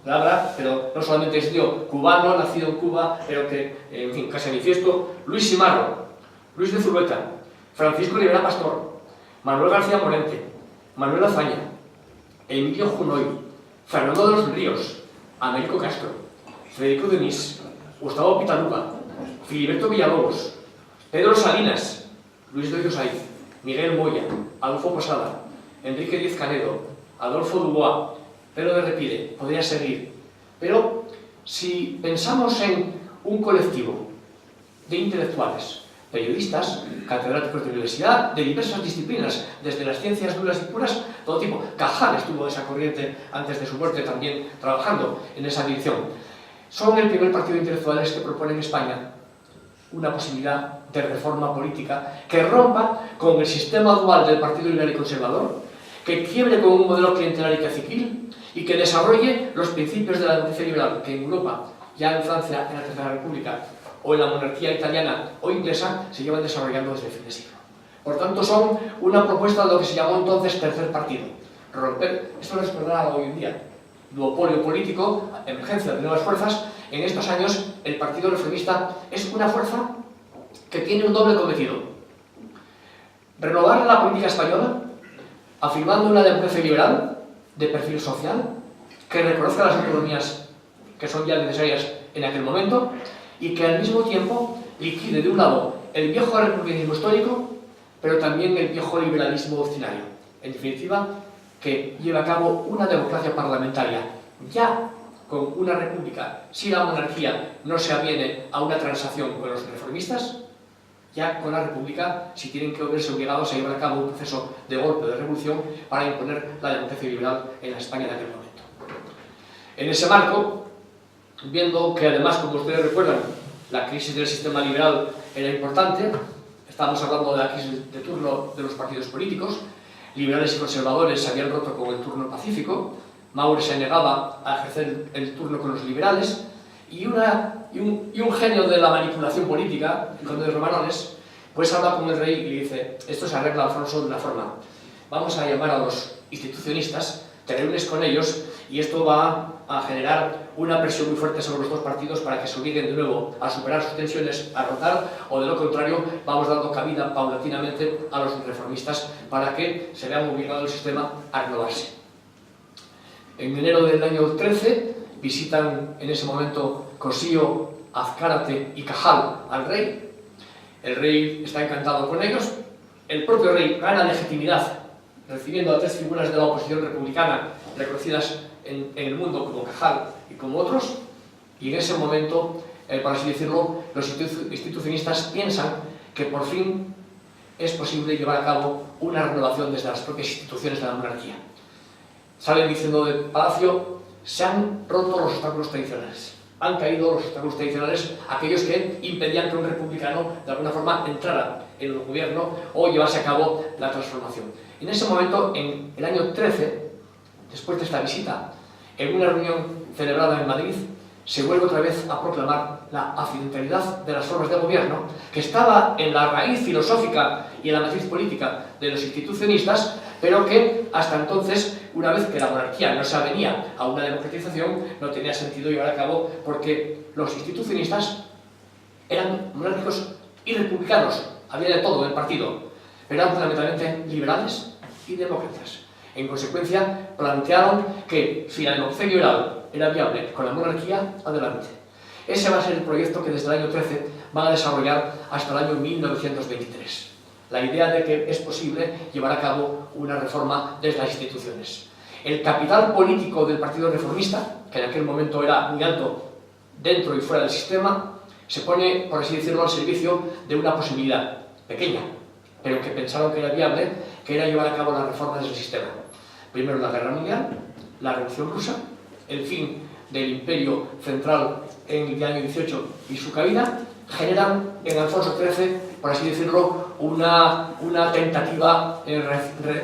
Labra, pero no solamente es tío cubano, nacido en Cuba, pero que, en fin, casi manifiesto. Luis Simarro, Luis de Zulueta, Francisco Rivera Pastor, Manuel García Morente, Manuel Azaña, Emilio Junoy, Fernando de los Ríos, Américo Castro, Federico Denis, Gustavo Pitaluga, Filiberto Villalobos, Pedro Salinas, Luis de Saiz, Miguel Moya, Adolfo Posada, Enrique Díez Canedo, Adolfo Dubois, Pedro de Repide, podría seguir. Pero si pensamos en un colectivo de intelectuales, periodistas, catedráticos de universidad, de diversas disciplinas, desde las ciencias duras y puras, todo tipo. Cajal estuvo de esa corriente antes de su muerte también trabajando en esa dirección. Son el primer partido de intelectuales que propone en España una posibilidad de reforma política que rompa con el sistema dual del Partido Liberal y Conservador, que quiebre con un modelo clientelar y caciquil y que desarrolle los principios de la democracia liberal que en Europa, ya en Francia, en la Tercera República, o en la monarquía italiana o inglesa, se llevan desarrollando desde el fin de siglo. Por tanto, son una propuesta de lo que se llamó entonces tercer partido. Romper, esto no es verdad hoy en día, duopolio político, emergencia de nuevas fuerzas. En estos años, el Partido Reformista es una fuerza que tiene un doble cometido: renovar la política española, afirmando una democracia liberal de perfil social, que reconozca las autonomías que son ya necesarias en aquel momento, y que al mismo tiempo liquide de un lado el viejo republicanismo histórico, pero también el viejo liberalismo doctrinario. En definitiva, que lleve a cabo una democracia parlamentaria, ya con una república, si la monarquía no se aviene a una transacción con los reformistas, ya con la república, si tienen que verse obligados a llevar a cabo un proceso de golpe de revolución para imponer la democracia liberal en la España de aquel momento. En ese marco, viendo que además, como ustedes recuerdan, la crisis del sistema liberal era importante, estamos hablando de la crisis de turno de los partidos políticos, liberales y conservadores se habían roto con el turno pacífico, Maure se negaba a ejercer el turno con los liberales, y un genio de la manipulación política, el conde de Romanones, pues habla con el rey y le dice: esto se arregla, Alfonso, de una forma. Vamos a llamar a los institucionistas, te reúnes con ellos, y esto va a generar una presión muy fuerte sobre los dos partidos para que se obliguen de nuevo a superar sus tensiones, a rotar, o de lo contrario vamos dando cabida paulatinamente a los reformistas para que se vean obligado el sistema a renovarse. En enero del año 13 visitan en ese momento Cossío, Azcárate y Cajal al rey. El rey está encantado con ellos. El propio rey gana legitimidad recibiendo a tres figuras de la oposición republicana reconocidas en el mundo como Cajal y como otros, y en ese momento, por así decirlo, los institucionistas piensan que por fin es posible llevar a cabo una renovación desde las propias instituciones de la monarquía. Salen diciendo del palacio: se han roto los obstáculos tradicionales, han caído los obstáculos tradicionales, aquellos que impedían que un republicano de alguna forma entrara en el gobierno o llevase a cabo la transformación. En ese momento, en el año 13, después de esta visita, en una reunión celebrada en Madrid, se vuelve otra vez a proclamar la accidentalidad de las formas de gobierno, que estaba en la raíz filosófica y en la matriz política de los institucionistas, pero que hasta entonces, una vez que la monarquía no se avenía a una democratización, no tenía sentido llevar a cabo, porque los institucionistas eran monárquicos y republicanos, había de todo en el partido, pero eran fundamentalmente liberales y demócratas. En consecuencia, plantearon que si la democracia liberal era viable con la monarquía, adelante. Ese va a ser el proyecto que desde el año 13 van a desarrollar hasta el año 1923. La idea de que es posible llevar a cabo una reforma desde las instituciones. El capital político del Partido Reformista, que en aquel momento era muy alto dentro y fuera del sistema, se pone, por así decirlo, al servicio de una posibilidad pequeña, pero que pensaron que era viable, que era llevar a cabo las reformas del sistema. Primero la Guerra Mundial, la Revolución Rusa, el fin del imperio central en el año 18 y su caída, generan en Alfonso XIII, por así decirlo, una tentativa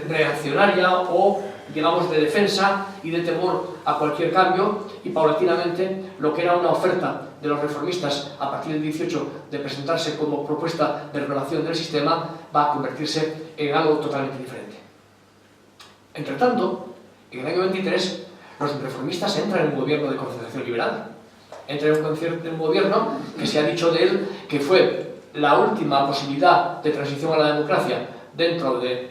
reaccionaria o, digamos, de defensa y de temor a cualquier cambio, y paulatinamente lo que era una oferta de los reformistas a partir del 18 de presentarse como propuesta de renovación del sistema va a convertirse en algo totalmente diferente. Entre tanto, en el año 23, los reformistas entran en un gobierno de concentración liberal. Entra en un gobierno que se ha dicho de él que fue la última posibilidad de transición a la democracia dentro del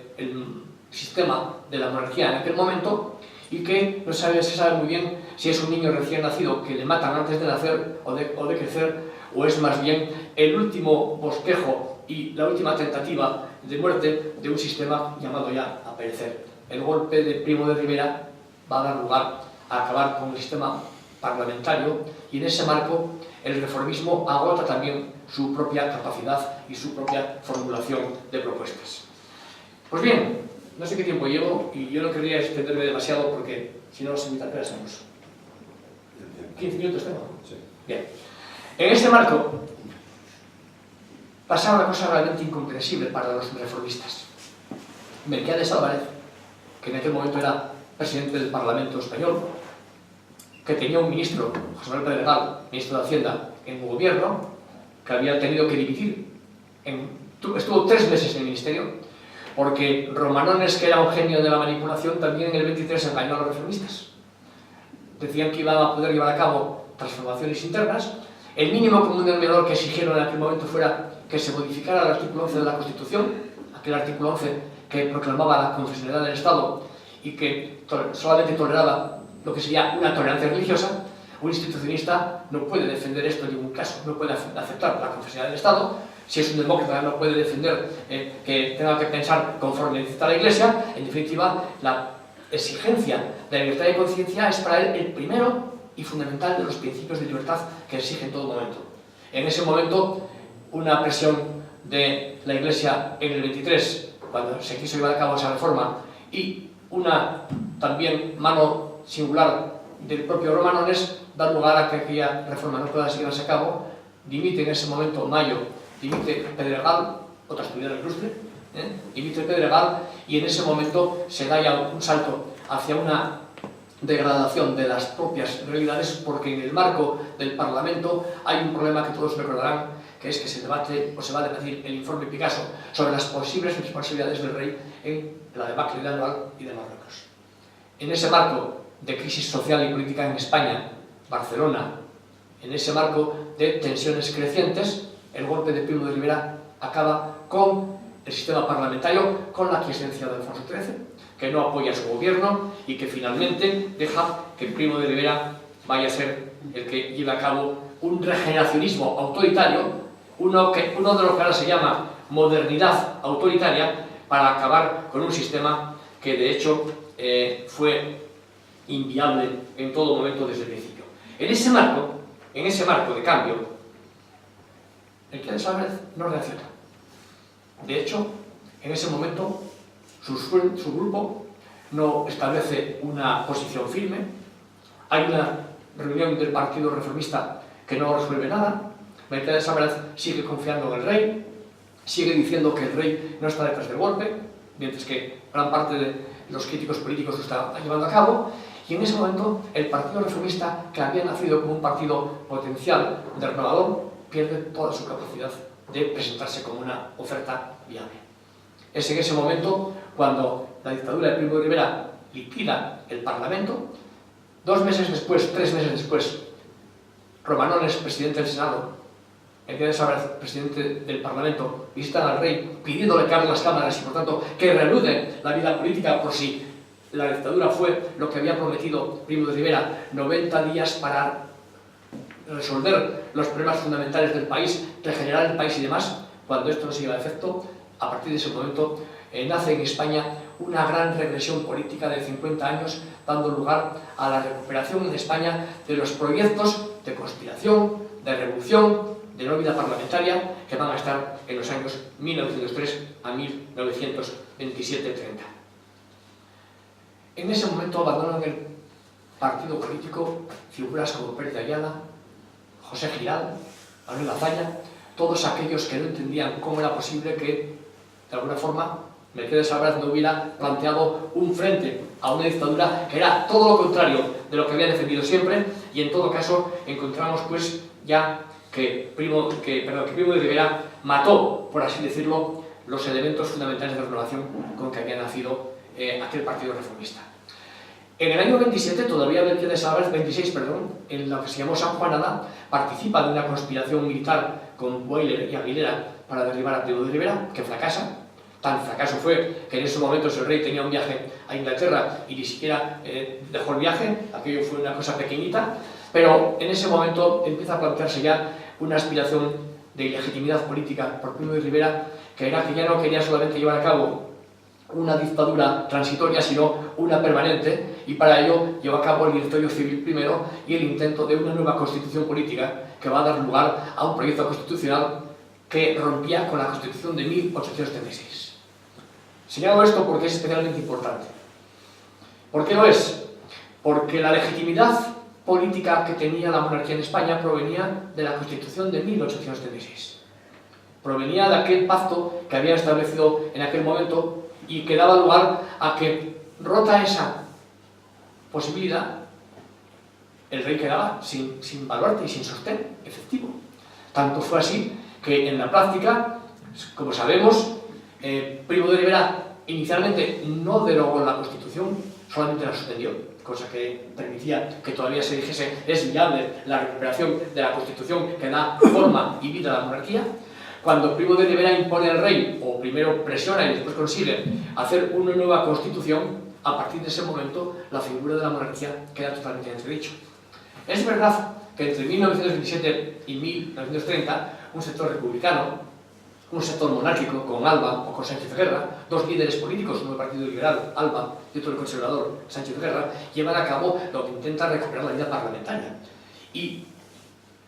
sistema de la monarquía en aquel momento, y que no se sabe muy bien si es un niño recién nacido que le matan antes de nacer o de crecer, o es más bien el último bosquejo y la última tentativa de muerte de un sistema llamado ya a perecer. El golpe de Primo de Rivera va a dar lugar a acabar con el sistema parlamentario, y en ese marco el reformismo agota también su propia capacidad y su propia formulación de propuestas. Pues bien, no sé qué tiempo llevo y yo no querría extenderme demasiado porque si no, se invita, ¿qué hacemos? 15 minutos tengo. Sí. Bien. En este marco pasaba una cosa realmente incomprensible para los reformistas. Melquiades Álvarez, que en aquel momento era presidente del Parlamento español, que tenía un ministro, José Manuel Pedregal, ministro de Hacienda, en un gobierno, que había tenido que dimitir. Estuvo 3 meses en el ministerio, porque Romanones, que era un genio de la manipulación, también en el 23 engañó a los reformistas. Decían que iban a poder llevar a cabo transformaciones internas. El mínimo común denominador que exigieron en aquel momento fuera que se modificara el artículo 11 de la Constitución, aquel artículo 11 que proclamaba la confesionalidad del Estado y que solamente toleraba lo que sería una tolerancia religiosa. Un institucionista no puede defender esto en ningún caso, no puede aceptar la confesionalidad del Estado. Si es un demócrata, no puede defender que tenga que pensar conforme necesita la Iglesia. En definitiva, la exigencia de la libertad de conciencia es para él el primero y fundamental de los principios de libertad que exige en todo momento. En ese momento, una presión de la Iglesia en el 23, cuando se quiso llevar a cabo esa reforma, y una también mano singular del propio Romanones, da lugar a que aquella reforma no pueda llevarse a cabo. Dimite en ese momento Mayo, dimite Pedregal, otra estudiante ilustre, dimite Pedregal, y en ese momento se da ya un salto hacia una degradación de las propias realidades, porque en el marco del Parlamento hay un problema que todos recordarán, que es que se debate o se va a debatir el informe Picasso sobre las posibles responsabilidades del rey en la debacle de Anual y de Marruecos. En ese marco de crisis social y política en España, Barcelona, en ese marco de tensiones crecientes, el golpe de Primo de Rivera acaba con el sistema parlamentario, con la quiesencia de Alfonso XIII, que no apoya su gobierno y que finalmente deja que Primo de Rivera vaya a ser el que lleve a cabo un regeneracionismo autoritario, uno de los que ahora se llama modernidad autoritaria, para acabar con un sistema que de hecho fue inviable en todo momento desde el principio. En ese marco de cambio, Melquiades Álvarez no reacciona. De hecho, en ese momento, su grupo no establece una posición firme. Hay una reunión del Partido Reformista que no resuelve nada. Melquiades Álvarez sigue confiando en el rey, sigue diciendo que el rey no está detrás del golpe, mientras que gran parte de los críticos políticos lo están llevando a cabo. Y en ese momento, el Partido Reformista, que había nacido como un partido potencial de renovador, pierde toda su capacidad de presentarse como una oferta viable. Es en ese momento cuando la dictadura de Primo de Rivera liquida el Parlamento. 2 meses después, 3 meses después, Romanones, presidente del Senado, Melquiades Álvarez, presidente del Parlamento, visitan al rey pidiéndole que abra las cámaras y, por tanto, que reanude la vida política, por si la dictadura fue lo que había prometido Primo de Rivera, 90 días para resolver los problemas fundamentales del país, regenerar el país y demás. Cuando esto no se lleva a efecto, a partir de ese momento nace en España una gran regresión política de 50 años, dando lugar a la recuperación en España de los proyectos de conspiración, de revolución, de no vida parlamentaria, que van a estar en los años 1903 a 1927-30. En ese momento abandonan partido político, figuras como Pérez de Ayala, José Giral, Manuel Azaña, todos aquellos que no entendían cómo era posible que, de alguna forma, Melquiades Álvarez no hubiera planteado un frente a una dictadura que era todo lo contrario de lo que había defendido siempre, y en todo caso encontramos pues ya que Primo de Rivera mató, por así decirlo, los elementos fundamentales de renovación con que había nacido aquel partido reformista. En el año 27, todavía Melquiades Álvarez, 26, perdón, en lo que se llamó San Juanada, participa de una conspiración militar con Boiler y Aguilera para derribar a Primo de Rivera, que fracasa. Tan fracaso fue que en esos momentos el rey tenía un viaje a Inglaterra y ni siquiera dejó el viaje, aquello fue una cosa pequeñita, pero en ese momento empieza a plantearse ya una aspiración de ilegitimidad política por Primo de Rivera, que era que ya no quería solamente llevar a cabo una dictadura transitoria, sino una permanente, y para ello llevó a cabo el directorio civil primero y el intento de una nueva constitución política que va a dar lugar a un proyecto constitucional que rompía con la Constitución de 1836. Señalo esto porque es especialmente importante. ¿Por qué lo es? Porque la legitimidad política que tenía la monarquía en España provenía de la Constitución de 1836. Provenía de aquel pacto que había establecido en aquel momento y que daba lugar a que, rota esa posibilidad, el rey quedaba sin baluarte y sin sostén efectivo. Tanto fue así que en la práctica, como sabemos, Primo de Rivera inicialmente no derogó la Constitución, solamente la suspendió, cosa que permitía que todavía se dijese es viable la recuperación de la Constitución que da forma y vida a la monarquía. Cuando Primo de Rivera impone al rey, o primero presiona y después consigue hacer una nueva Constitución, a partir de ese momento la figura de la monarquía queda totalmente en entredicho. Es verdad que entre 1927 y 1930 un sector republicano, un sector monárquico, con Alba o con Sánchez Guerra, dos líderes políticos, uno del Partido Liberal, Alba, y otro del Conservador, Sánchez Guerra, llevan a cabo lo que intenta recuperar la vida parlamentaria. Y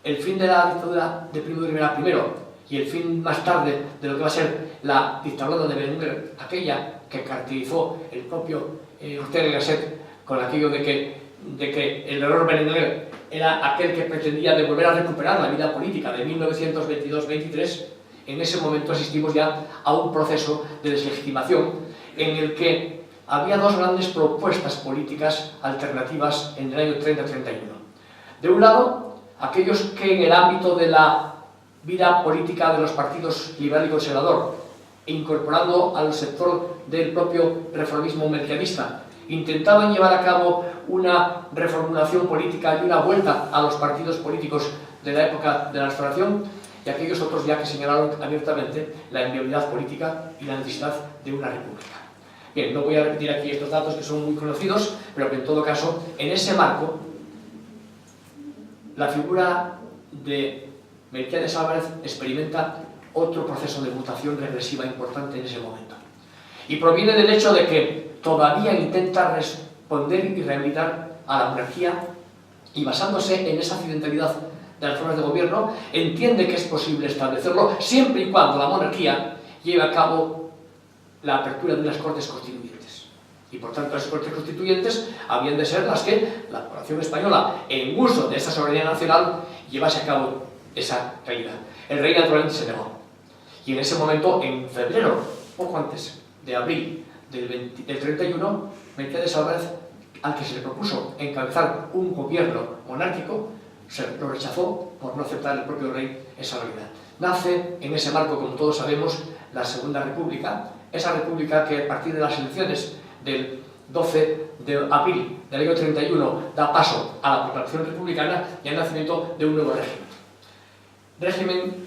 el fin de la dictadura de Primo de Rivera primero, y el fin más tarde de lo que va a ser la dictadura de Berenguer, aquella que caracterizó el propio Ortega y Gasset con aquello de que el error Berenguer era aquel que pretendía de volver a recuperar la vida política de 1922-23, en ese momento asistimos ya a un proceso de deslegitimación en el que había dos grandes propuestas políticas alternativas en el año 30-31. De un lado, aquellos que en el ámbito de la vida política de los partidos liberal y conservador, incorporando al sector del propio reformismo melquiadista, intentaban llevar a cabo una reformulación política y una vuelta a los partidos políticos de la época de la Restauración, y aquellos otros ya que señalaron abiertamente la inviabilidad política y la necesidad de una república. Bien, no voy a repetir aquí estos datos que son muy conocidos, pero que en todo caso, en ese marco, la figura de Melquiades Álvarez experimenta otro proceso de mutación regresiva importante en ese momento. Y proviene del hecho de que todavía intenta responder y rehabilitar a la monarquía, y basándose en esa accidentalidad de las formas de gobierno, entiende que es posible establecerlo siempre y cuando la monarquía lleve a cabo la apertura de unas Cortes Constituyentes. Y por tanto, las Cortes Constituyentes habían de ser las que la población española, en uso de esa soberanía nacional, llevase a cabo esa realidad. El rey naturalmente se negó. Y en ese momento, en febrero, poco antes de abril del 31, Melquiades Álvarez, al que se le propuso encabezar un gobierno monárquico, lo rechazó por no aceptar el propio rey esa realidad. Nace en ese marco, como todos sabemos, la Segunda República, esa república que a partir de las elecciones del 12 de abril del año 31 da paso a la proclamación republicana y al nacimiento de un nuevo régimen. Régimen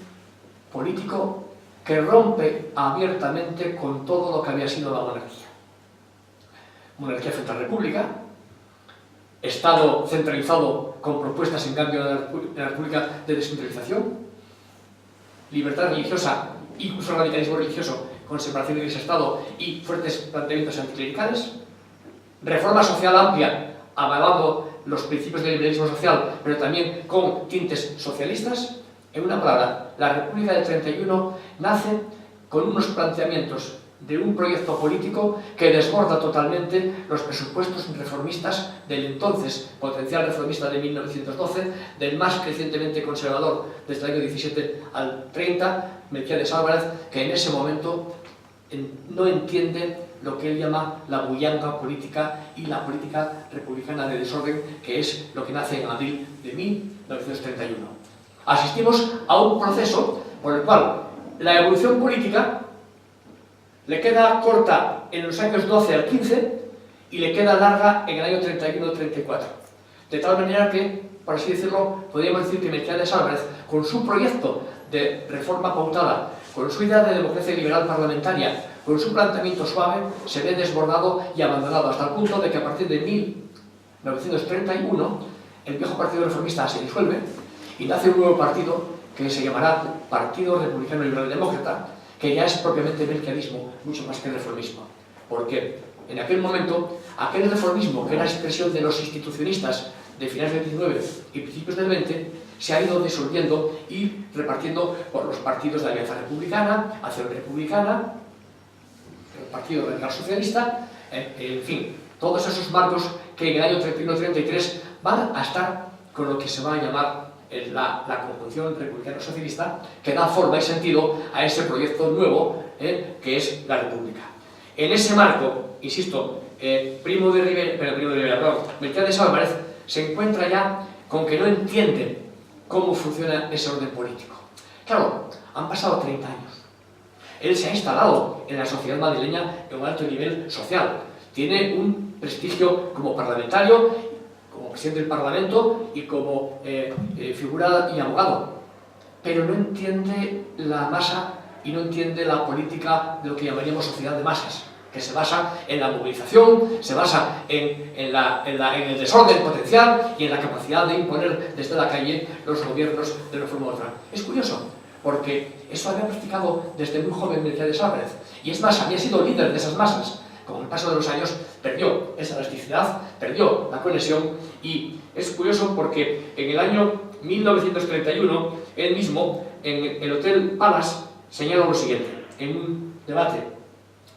político que rompe abiertamente con todo lo que había sido la monarquía. Monarquía frente a república, Estado centralizado con propuestas en cambio de la República de descentralización, libertad religiosa, incluso radicalismo religioso con separación de Iglesia-Estado y fuertes planteamientos anticlericales, reforma social amplia avalando los principios del liberalismo social, pero también con tintes socialistas. En una palabra, la República del 31 nace con unos planteamientos de un proyecto político que desborda totalmente los presupuestos reformistas del entonces potencial reformista de 1912, del más crecientemente conservador desde el año 17 al 30, Melquiades Álvarez, que en ese momento no entiende lo que él llama la bullanga política y la política republicana de desorden, que es lo que nace en abril de 1931. Asistimos a un proceso por el cual la evolución política le queda corta en los años 12 al 15 y le queda larga en el año 31-34. De tal manera que, por así decirlo, podríamos decir que Melquiades Álvarez, con su proyecto de reforma pautada, con su idea de democracia liberal parlamentaria, con su planteamiento suave, se ve desbordado y abandonado hasta el punto de que a partir de 1931 el viejo Partido Reformista se disuelve y nace un nuevo partido que se llamará Partido Republicano Liberal Demócrata, que ya es propiamente melquiadismo, mucho más que reformismo. Porque en aquel momento, aquel reformismo que era expresión de los institucionistas de finales del 19 y principios del 20, se ha ido disolviendo y repartiendo por los partidos de Alianza Republicana, Acción Republicana, el Partido Radical Socialista, en fin, todos esos marcos que en el año 31-33 van a estar con lo que se va a llamar la conjunción republicano-socialista, que da forma y sentido a ese proyecto nuevo que es la República. En ese marco, insisto, Melquiades Álvarez se encuentra ya con que no entiende cómo funciona ese orden político. Claro, han pasado 30 años. Él se ha instalado en la sociedad madrileña en un alto nivel social. Tiene un prestigio como parlamentario, como presidente del Parlamento y como figura y abogado. Pero no entiende la masa y no entiende la política de lo que llamaríamos sociedad de masas, que se basa en la movilización, se basa en el desorden potencial y en la capacidad de imponer desde la calle los gobiernos de una forma u otra. Es curioso, porque eso había practicado desde muy joven Melquiades Álvarez, y es más, había sido líder de esas masas. Con el paso de los años perdió esa elasticidad, perdió la conexión, y es curioso porque en el año 1931, él mismo, en el Hotel Palace, señala lo siguiente, en un debate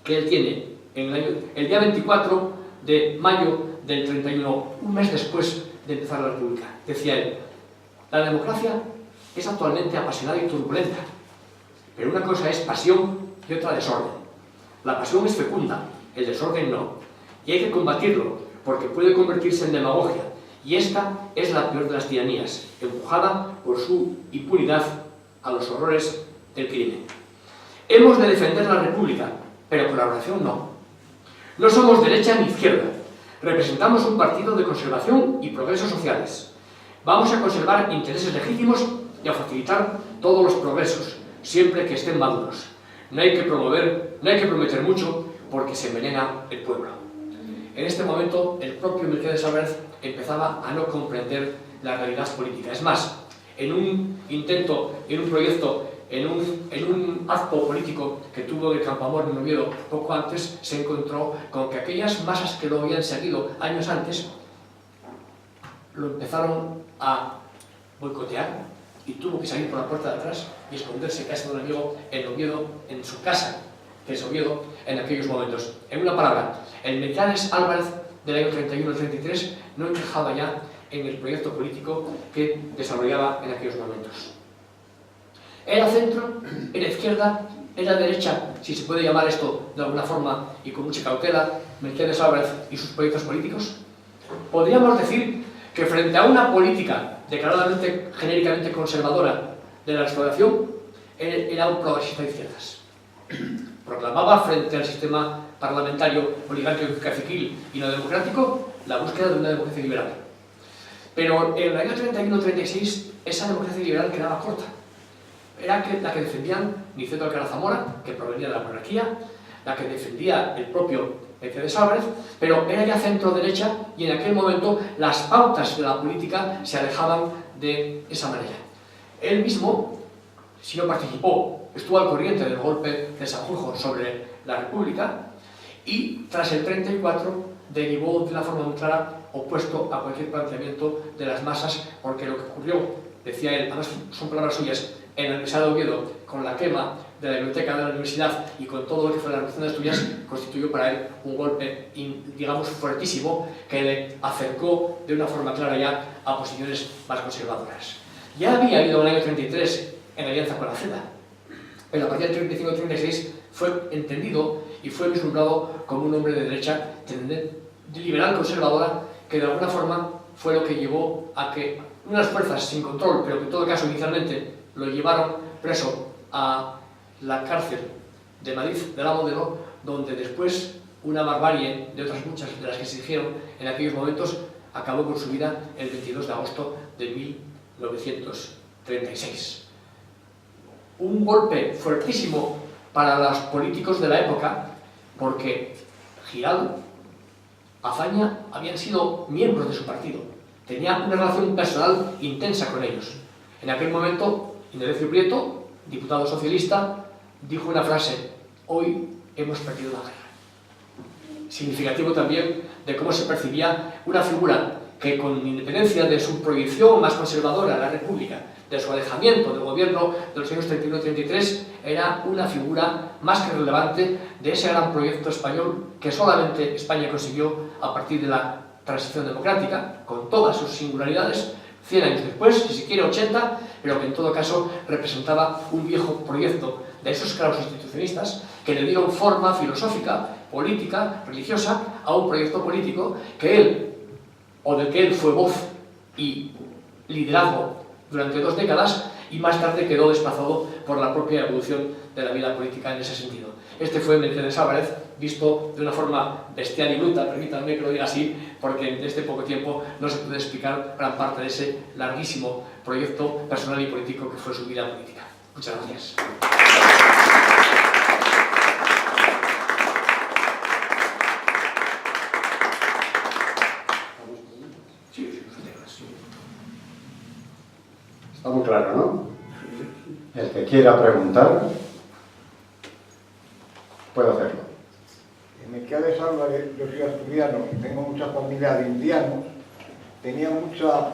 que él tiene el día 24 de mayo del 31, un mes después de empezar la República. Decía él: la democracia es actualmente apasionada y turbulenta, pero una cosa es pasión y otra desorden. La pasión es fecunda, el desorden no, y hay que combatirlo porque puede convertirse en demagogia, y esta es la peor de las tiranías, empujada por su impunidad a los horrores del crimen. Hemos de defender la República, pero colaboración no. No somos derecha ni izquierda, representamos un partido de conservación y progresos sociales. Vamos a conservar intereses legítimos y a facilitar todos los progresos, siempre que estén maduros. No hay que prometer mucho porque se envenena el pueblo. En este momento, el propio Melquiades Álvarez empezaba a no comprender la realidad política. Es más, en un intento, en un proyecto, en un acto político que tuvo en el Campoamor en Oviedo poco antes, se encontró con que aquellas masas que lo habían seguido años antes lo empezaron a boicotear y tuvo que salir por la puerta de atrás y esconderse en casa de un amigo en Oviedo, en su casa, que es Oviedo, en aquellos momentos. En una palabra, el Melquiades Álvarez del año 31-33 no encajaba ya en el proyecto político que desarrollaba en aquellos momentos. Era centro, era izquierda, era derecha, si se puede llamar esto de alguna forma y con mucha cautela, Melquiades Álvarez y sus proyectos políticos. Podríamos decir que frente a una política declaradamente, genéricamente conservadora de la restauración, era un progresista de izquierdas. Proclamaba frente al sistema parlamentario oligárquico caciquil y no democrático la búsqueda de una democracia liberal. Pero en el año 31-36 esa democracia liberal quedaba corta. Era la que defendían Niceto Alcalá Zamora, que provenía de la monarquía, la que defendía el propio Melquiades Álvarez, pero era ya centro-derecha y en aquel momento las pautas de la política se alejaban de esa manera. Él mismo, si no participó, estuvo al corriente del golpe de Sanjurjo sobre la República y tras el 34 derivó de una forma muy clara opuesto a cualquier planteamiento de las masas, porque lo que ocurrió, decía él, además son palabras suyas, en la Universidad de Oviedo, con la quema de la biblioteca de la universidad y con todo lo que fue la Revolución de Asturias, constituyó para él un golpe, digamos, fuertísimo, que le acercó de una forma clara ya a posiciones más conservadoras. Ya había habido en el año 33 en alianza con la CEDA, pero a partir del 35-36 fue entendido y fue vislumbrado como un hombre de derecha liberal conservadora, que de alguna forma fue lo que llevó a que unas fuerzas sin control, pero que en todo caso inicialmente lo llevaron preso a la cárcel de Madrid de la Modelo, donde después una barbarie de otras muchas de las que se dijeron en aquellos momentos acabó con su vida el 22 de agosto de 1936. Un golpe fuertísimo para los políticos de la época, porque Giralt, Azaña habían sido miembros de su partido, tenía una relación personal intensa con ellos. En aquel momento, Indalecio Prieto, diputado socialista, dijo una frase: hoy hemos perdido la guerra. Significativo también de cómo se percibía una figura que, con independencia de su proyección más conservadora en la República, de su alejamiento del gobierno de los años 31-33, era una figura más que relevante de ese gran proyecto español que solamente España consiguió a partir de la transición democrática, con todas sus singularidades, 100 años después, si se quiere 80, pero que en todo caso representaba un viejo proyecto de esos claros institucionistas que le dieron forma filosófica, política, religiosa a un proyecto político que él, o del que él fue voz y liderazgo durante 2 décadas, y más tarde quedó desplazado por la propia evolución de la vida política en ese sentido. Este fue Melquiades Álvarez, visto de una forma bestial y bruta, permítanme que lo diga así, porque en este poco tiempo no se puede explicar gran parte de ese larguísimo proyecto personal y político que fue su vida política. Muchas gracias. Está muy claro, ¿no? El que quiera preguntar puede hacerlo. Melquiades Álvarez, yo soy asturiano y tengo mucha familia de indianos, tenía mucha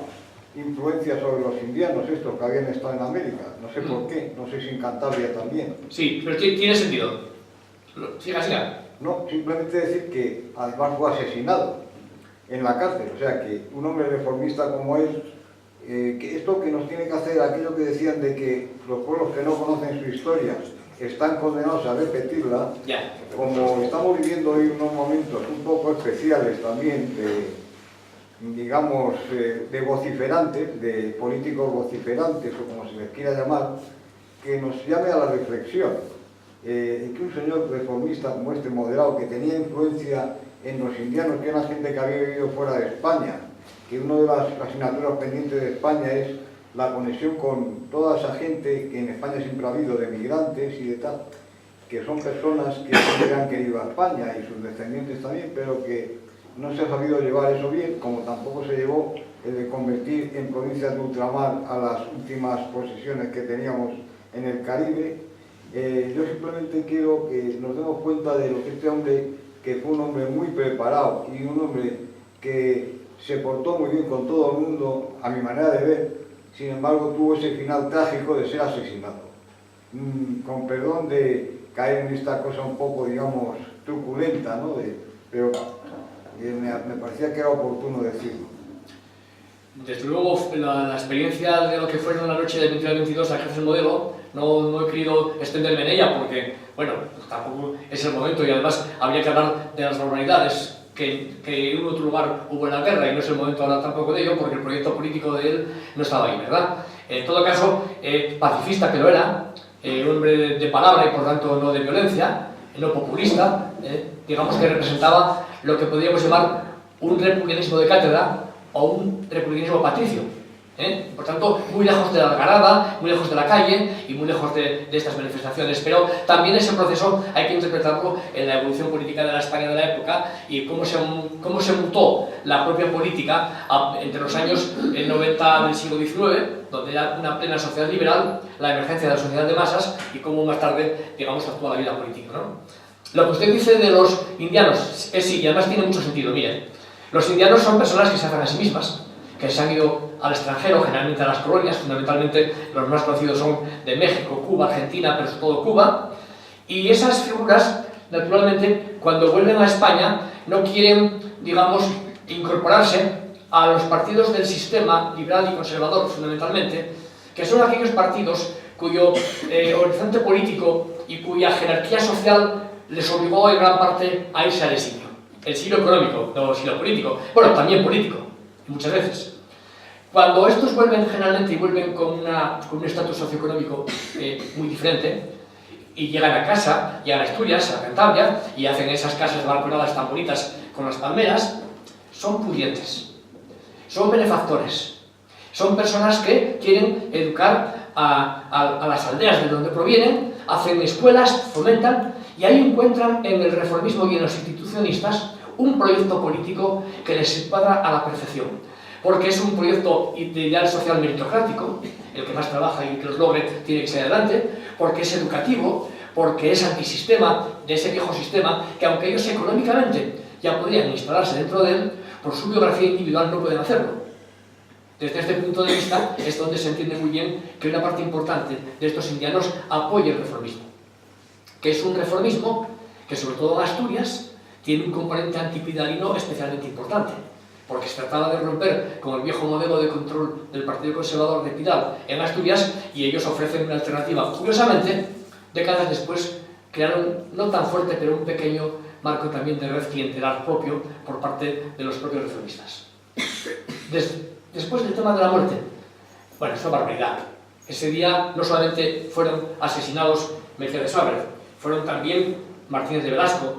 influencia sobre los indianos estos que habían estado en América. No sé por qué, no sé si en Cantabria también. Sí, pero tiene sentido. Siga, siga. No, simplemente decir que además fue asesinado en la cárcel. O sea que un hombre reformista como él, que esto que nos tiene que hacer, aquello que decían de que los pueblos que no conocen su historia están condenados a repetirla, como estamos viviendo hoy unos momentos un poco especiales también digamos, de vociferantes, de políticos vociferantes, o como se les quiera llamar, que nos llame a la reflexión. Que un señor reformista como este, moderado, que tenía influencia en los indianos, que era gente que había vivido fuera de España, que una de las asignaturas pendientes de España es la conexión con toda esa gente que en España siempre ha habido, de migrantes y de tal, que son personas que siempre han querido a España y sus descendientes también, pero que no se ha sabido llevar eso bien, como tampoco se llevó el de convertir en provincias de ultramar a las últimas posesiones que teníamos en el Caribe. Yo simplemente quiero que nos demos cuenta de lo que este hombre, que fue un hombre muy preparado y un hombre que se portó muy bien con todo el mundo, a mi manera de ver, sin embargo tuvo ese final trágico de ser asesinado. Con perdón de caer en esta cosa un poco, digamos, truculenta, ¿no? Pero me parecía que era oportuno decirlo. Desde luego, la experiencia de lo que fue en la noche del 21 al 22 la cárcel Modelo, no he querido extenderme en ella porque, bueno, tampoco es el momento, y además habría que hablar de las barbaridades que en otro lugar hubo en la guerra, y no es el momento de hablar tampoco de ello porque el proyecto político de él no estaba ahí, ¿verdad? En todo caso, pacifista que lo era, un hombre de palabra y por tanto no de violencia, no populista, digamos que representaba lo que podríamos llamar un republicanismo de cátedra o un republicanismo patricio. Por tanto, muy lejos de la algarada, muy lejos de la calle y muy lejos de estas manifestaciones. Pero también ese proceso hay que interpretarlo en la evolución política de la España de la época y cómo se mutó la propia política entre los años 90 del siglo XIX, donde era una plena sociedad liberal, la emergencia de la sociedad de masas, y cómo más tarde, digamos, actuó la vida política, ¿no? Lo que usted dice de los indianos es sí, y además tiene mucho sentido. Miren, los indianos son personas que se hacen a sí mismas, que que se han ido al extranjero, generalmente a las colonias, fundamentalmente los más conocidos son de México, Cuba, Argentina, pero sobre todo Cuba, y esas figuras, naturalmente, cuando vuelven a España, no quieren, digamos, incorporarse a los partidos del sistema liberal y conservador, fundamentalmente, que son aquellos partidos cuyo horizonte político y cuya jerarquía social les obligó en gran parte a irse al exilio. El exilio económico, no el exilio político. Bueno, también político, muchas veces. Cuando estos vuelven generalmente y vuelven con un estatus socioeconómico muy diferente, y llegan a casa, llegan a Asturias, a Cantabria, y hacen esas casas balconadas tan bonitas con las palmeras, son pudientes, son benefactores, son personas que quieren educar a las aldeas de donde provienen, hacen escuelas, fomentan, y ahí encuentran en el reformismo y en los institucionistas un proyecto político que les encuadra a la perfección, porque es un proyecto de ideal social meritocrático, el que más trabaja y que los logre tiene que ser adelante, porque es educativo, porque es antisistema de ese viejo sistema que, aunque ellos económicamente ya podrían instalarse dentro de él, por su biografía individual no pueden hacerlo. Desde este punto de vista es donde se entiende muy bien que una parte importante de estos indianos apoya el reformismo, que es un reformismo que, sobre todo en Asturias, tiene un componente antipidalino especialmente importante, porque se trataba de romper con el viejo modelo de control del Partido Conservador de Pidal en Asturias, y ellos ofrecen una alternativa. Curiosamente, décadas después crearon, no tan fuerte, pero un pequeño marco también de red clientelar propio por parte de los propios reformistas. Después del tema de la muerte, bueno, es una barbaridad. Ese día no solamente fueron asesinados Mejía de Suárez, fueron también Martínez de Velasco,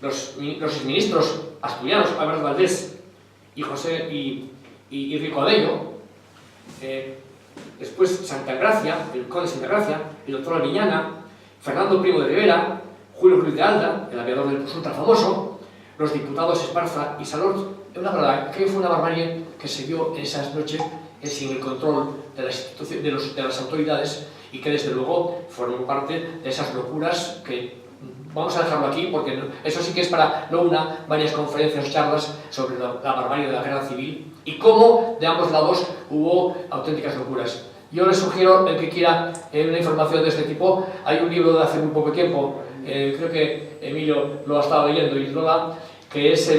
los ministros asturianos, Álvaro Valdés y José y Rico Abello, después Santa Gracia, el conde de Santa Gracia, el doctor Alviñana, Fernando Primo de Rivera, Julio Ruiz de Alda, el aviador del Plus Ultra famoso, los diputados Esparza y Salort. Una verdad, aquello fue una barbarie que se dio en esas noches sin el control de las autoridades, y que desde luego formó parte de esas locuras que vamos a dejarlo aquí, porque eso sí que es para no una, varias conferencias o charlas sobre la barbarie de la guerra civil y cómo de ambos lados hubo auténticas locuras. Yo les sugiero, el que quiera una información de este tipo, hay un libro de hace muy poco tiempo, creo que Emilio lo ha estado leyendo y lo da, que es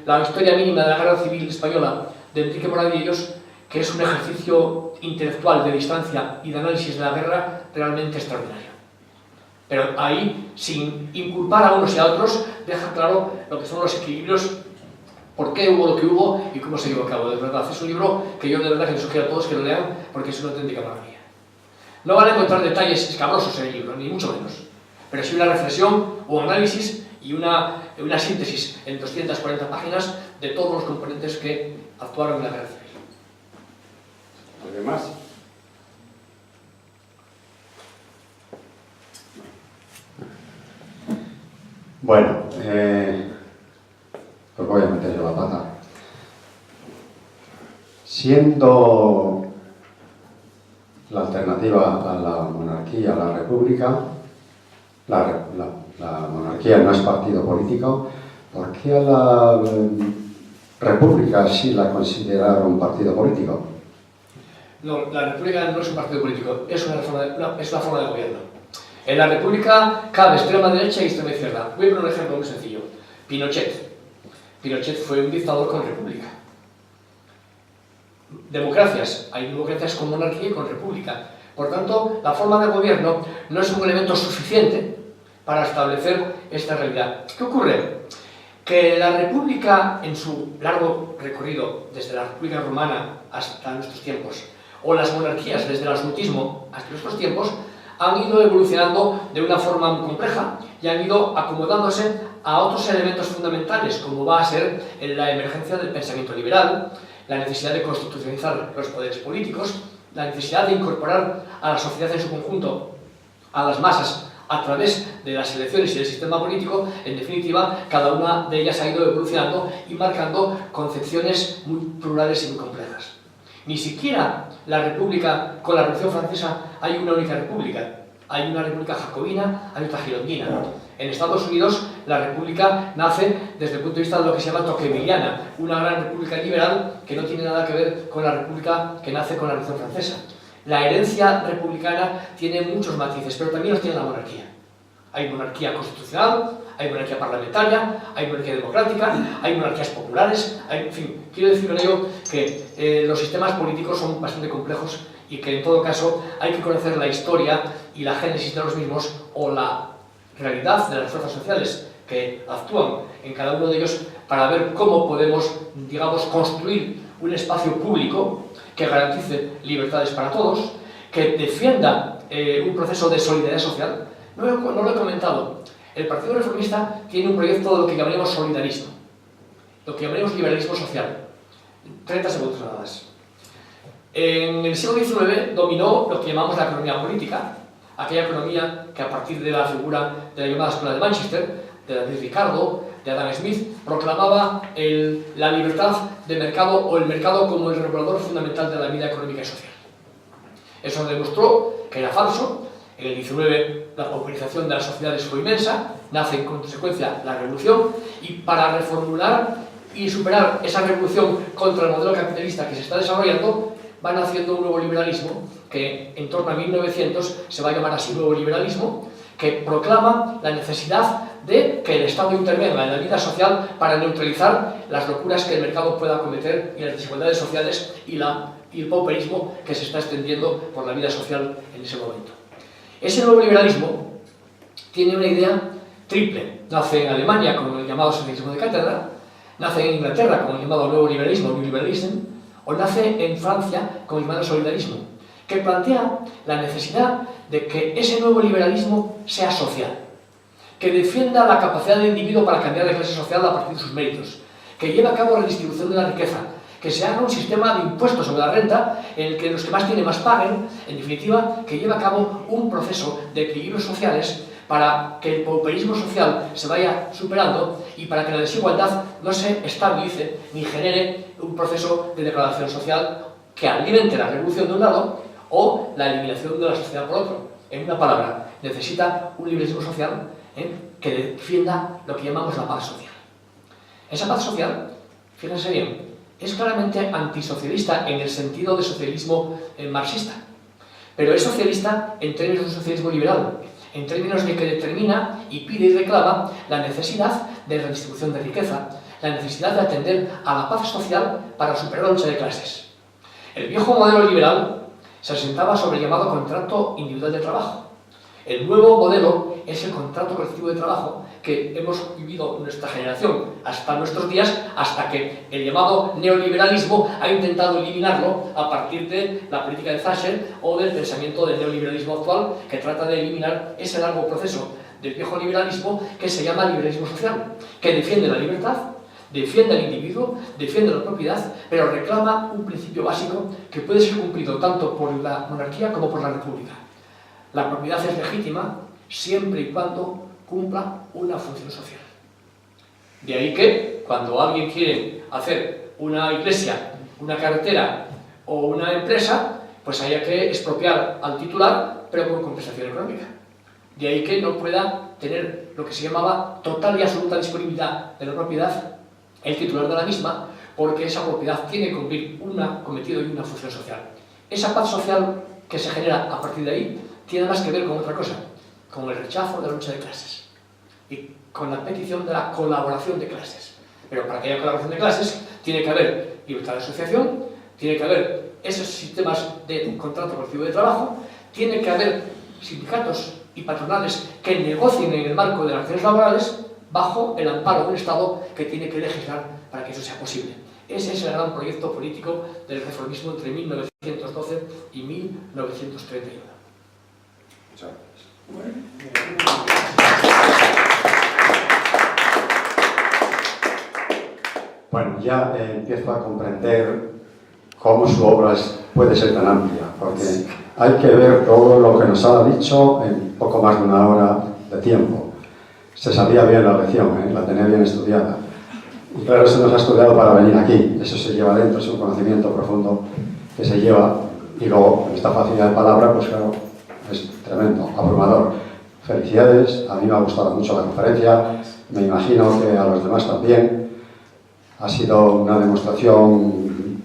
la historia mínima de la guerra civil española de Enrique Moradillos, que es un ejercicio intelectual de distancia y de análisis de la guerra realmente extraordinario. Pero ahí, sin inculpar a unos y a otros, deja claro lo que son los equilibrios, por qué hubo lo que hubo y cómo se llevó a cabo. De verdad, es un libro que yo de verdad que les sugiero a todos que lo lean, porque es una auténtica maravilla. No van a encontrar detalles escabrosos en el libro, ni mucho menos, pero sí una reflexión o análisis y una síntesis en 240 páginas de todos los componentes que actuaron en la guerra civil. ¿Alguien más? Bueno, pues voy a meter yo la pata. Siendo la alternativa a la monarquía, a la república, la monarquía no es partido político, ¿por qué a la república sí la consideraron partido político? No, la república no es un partido político, es una forma de gobierno. En la república cabe extrema derecha y extrema izquierda. Voy a poner un ejemplo muy sencillo. Pinochet. Pinochet fue un dictador con república. Democracias. Hay democracias con monarquía y con república. Por tanto, la forma de gobierno no es un elemento suficiente para establecer esta realidad. ¿Qué ocurre? Que la república, en su largo recorrido, desde la República Romana hasta nuestros tiempos, o las monarquías desde el absolutismo hasta nuestros tiempos, han ido evolucionando de una forma muy compleja y han ido acomodándose a otros elementos fundamentales, como va a ser la emergencia del pensamiento liberal, la necesidad de constitucionalizar los poderes políticos, la necesidad de incorporar a la sociedad en su conjunto, a las masas, a través de las elecciones y del sistema político. En definitiva, cada una de ellas ha ido evolucionando y marcando concepciones muy plurales y muy complejas. Ni siquiera la república, con la Revolución Francesa, hay una única república. Hay una república jacobina, hay otra girondina. En Estados Unidos, la República nace desde el punto de vista de lo que se llama tocquevillana, una gran república liberal que no tiene nada que ver con la república que nace con la Revolución Francesa. La herencia republicana tiene muchos matices, pero también los tiene la monarquía. Hay monarquía constitucional, hay monarquía parlamentaria, hay monarquía democrática, hay monarquías populares, en fin, quiero decir con ello que los sistemas políticos son bastante complejos y que en todo caso hay que conocer la historia y la génesis de los mismos o la realidad de las fuerzas sociales que actúan en cada uno de ellos para ver cómo podemos, digamos, construir un espacio público que garantice libertades para todos, que defienda un proceso de solidaridad social. No lo he comentado. El Partido Reformista tiene un proyecto de lo que llamaremos solidarismo, lo que llamaremos liberalismo social. 30 segundos nada más. En el siglo XIX dominó lo que llamamos la economía política, aquella economía que a partir de la figura de la llamada Escuela de Manchester, de David Ricardo, de Adam Smith, proclamaba la libertad de mercado o el mercado como el regulador fundamental de la vida económica y social. Eso demostró que era falso. En el XIX la popularización de las sociedades fue inmensa, nace en consecuencia la revolución, y para reformular y superar esa revolución contra el modelo capitalista que se está desarrollando, van haciendo un nuevo liberalismo que en torno a 1900 se va a llamar así nuevo liberalismo, que proclama la necesidad de que el Estado intervenga en la vida social para neutralizar las locuras que el mercado pueda cometer y las desigualdades sociales y el pauperismo que se está extendiendo por la vida social en ese momento. Ese nuevo liberalismo tiene una idea triple. Nace en Alemania con el llamado socialismo de cátedra, nace en Inglaterra con el llamado nuevo liberalismo, New Liberalism, o nace en Francia con el llamado solidarismo, que plantea la necesidad de que ese nuevo liberalismo sea social, que defienda la capacidad del individuo para cambiar de clase social a partir de sus méritos, que lleve a cabo la redistribución de la riqueza, que se haga un sistema de impuestos sobre la renta en el que los que más tienen más paguen, en definitiva, que lleve a cabo un proceso de equilibrios sociales para que el pauperismo social se vaya superando y para que la desigualdad no se estabilice ni genere un proceso de degradación social que alimente la revolución de un lado o la eliminación de la sociedad por otro. En una palabra, necesita un liberalismo social que defienda lo que llamamos la paz social. Esa paz social, fíjense bien, es claramente antisocialista en el sentido de socialismo marxista, pero es socialista en términos de socialismo liberal, en términos de que determina y pide y reclama la necesidad de redistribución de riqueza, la necesidad de atender a la paz social para superar la lucha de clases. El viejo modelo liberal se asentaba sobre el llamado contrato individual de trabajo. El nuevo modelo es el contrato colectivo de trabajo que hemos vivido nuestra generación hasta nuestros días, hasta que el llamado neoliberalismo ha intentado eliminarlo a partir de la política de Thatcher o del pensamiento del neoliberalismo actual, que trata de eliminar ese largo proceso del viejo liberalismo que se llama liberalismo social, que defiende la libertad, defiende al individuo, defiende la propiedad, pero reclama un principio básico que puede ser cumplido tanto por la monarquía como por la república. La propiedad es legítima siempre y cuando cumpla una función social. De ahí que, cuando alguien quiere hacer una iglesia, una carretera o una empresa, pues haya que expropiar al titular, pero con compensación económica. De ahí que no pueda tener lo que se llamaba total y absoluta disponibilidad de la propiedad el titular de la misma, porque esa propiedad tiene que cumplir un cometido y una función social. Esa paz social que se genera a partir de ahí tiene más que ver con otra cosa, con el rechazo de la lucha de clases y con la petición de la colaboración de clases. Pero para que haya colaboración de clases tiene que haber libertad de asociación, tiene que haber esos sistemas de contrato colectivo de trabajo, tiene que haber sindicatos y patronales que negocien en el marco de las relaciones laborales bajo el amparo de un Estado que tiene que legislar para que eso sea posible. Ese es el gran proyecto político del reformismo entre 1912 y 1931. Muchas gracias. Bueno, ya empiezo a comprender cómo su obra puede ser tan amplia, porque hay que ver todo lo que nos ha dicho en poco más de una hora de tiempo. Se sabía bien la lección, la tenía bien estudiada. Y claro, eso nos ha estudiado para venir aquí, eso se lleva dentro, es un conocimiento profundo que se lleva, y luego, en esta facilidad de palabra, pues claro, es tremendo, abrumador. felicidades, a mí me ha gustado mucho la conferencia, me imagino que a los demás también. Ha sido una demostración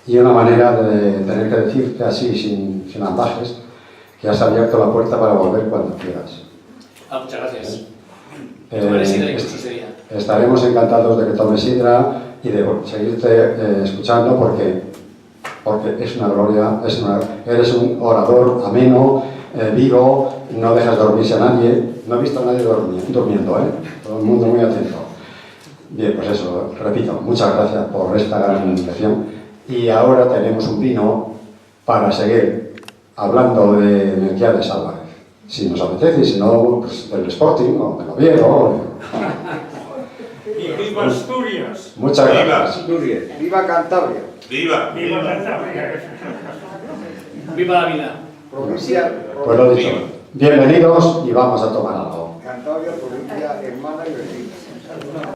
y una manera de tener que decirte así, sin ambajes, que has abierto la puerta para volver cuando quieras. Muchas gracias. Tomaré sidra incluso ese día. Estaremos encantados de que tomes sidra y de seguirte escuchando porque es una gloria, eres un orador ameno, vivo, no dejas dormirse a nadie. No he visto a nadie durmiendo, todo el mundo muy atento. Bien, pues eso, repito, muchas gracias por esta gran lección. Y ahora tenemos un vino para seguir hablando de Melquiades Álvarez. Si nos apetece, y si no, pues del Sporting o del Oviedo. Y viva Asturias. Muchas gracias. Asturias. ¡Viva Cantabria! ¡Viva! Viva Cantabria. ¡Viva la vida! Provincia, Pues lo dicho, bienvenidos y vamos a tomar algo. Cantabria, provincia hermana y vecina.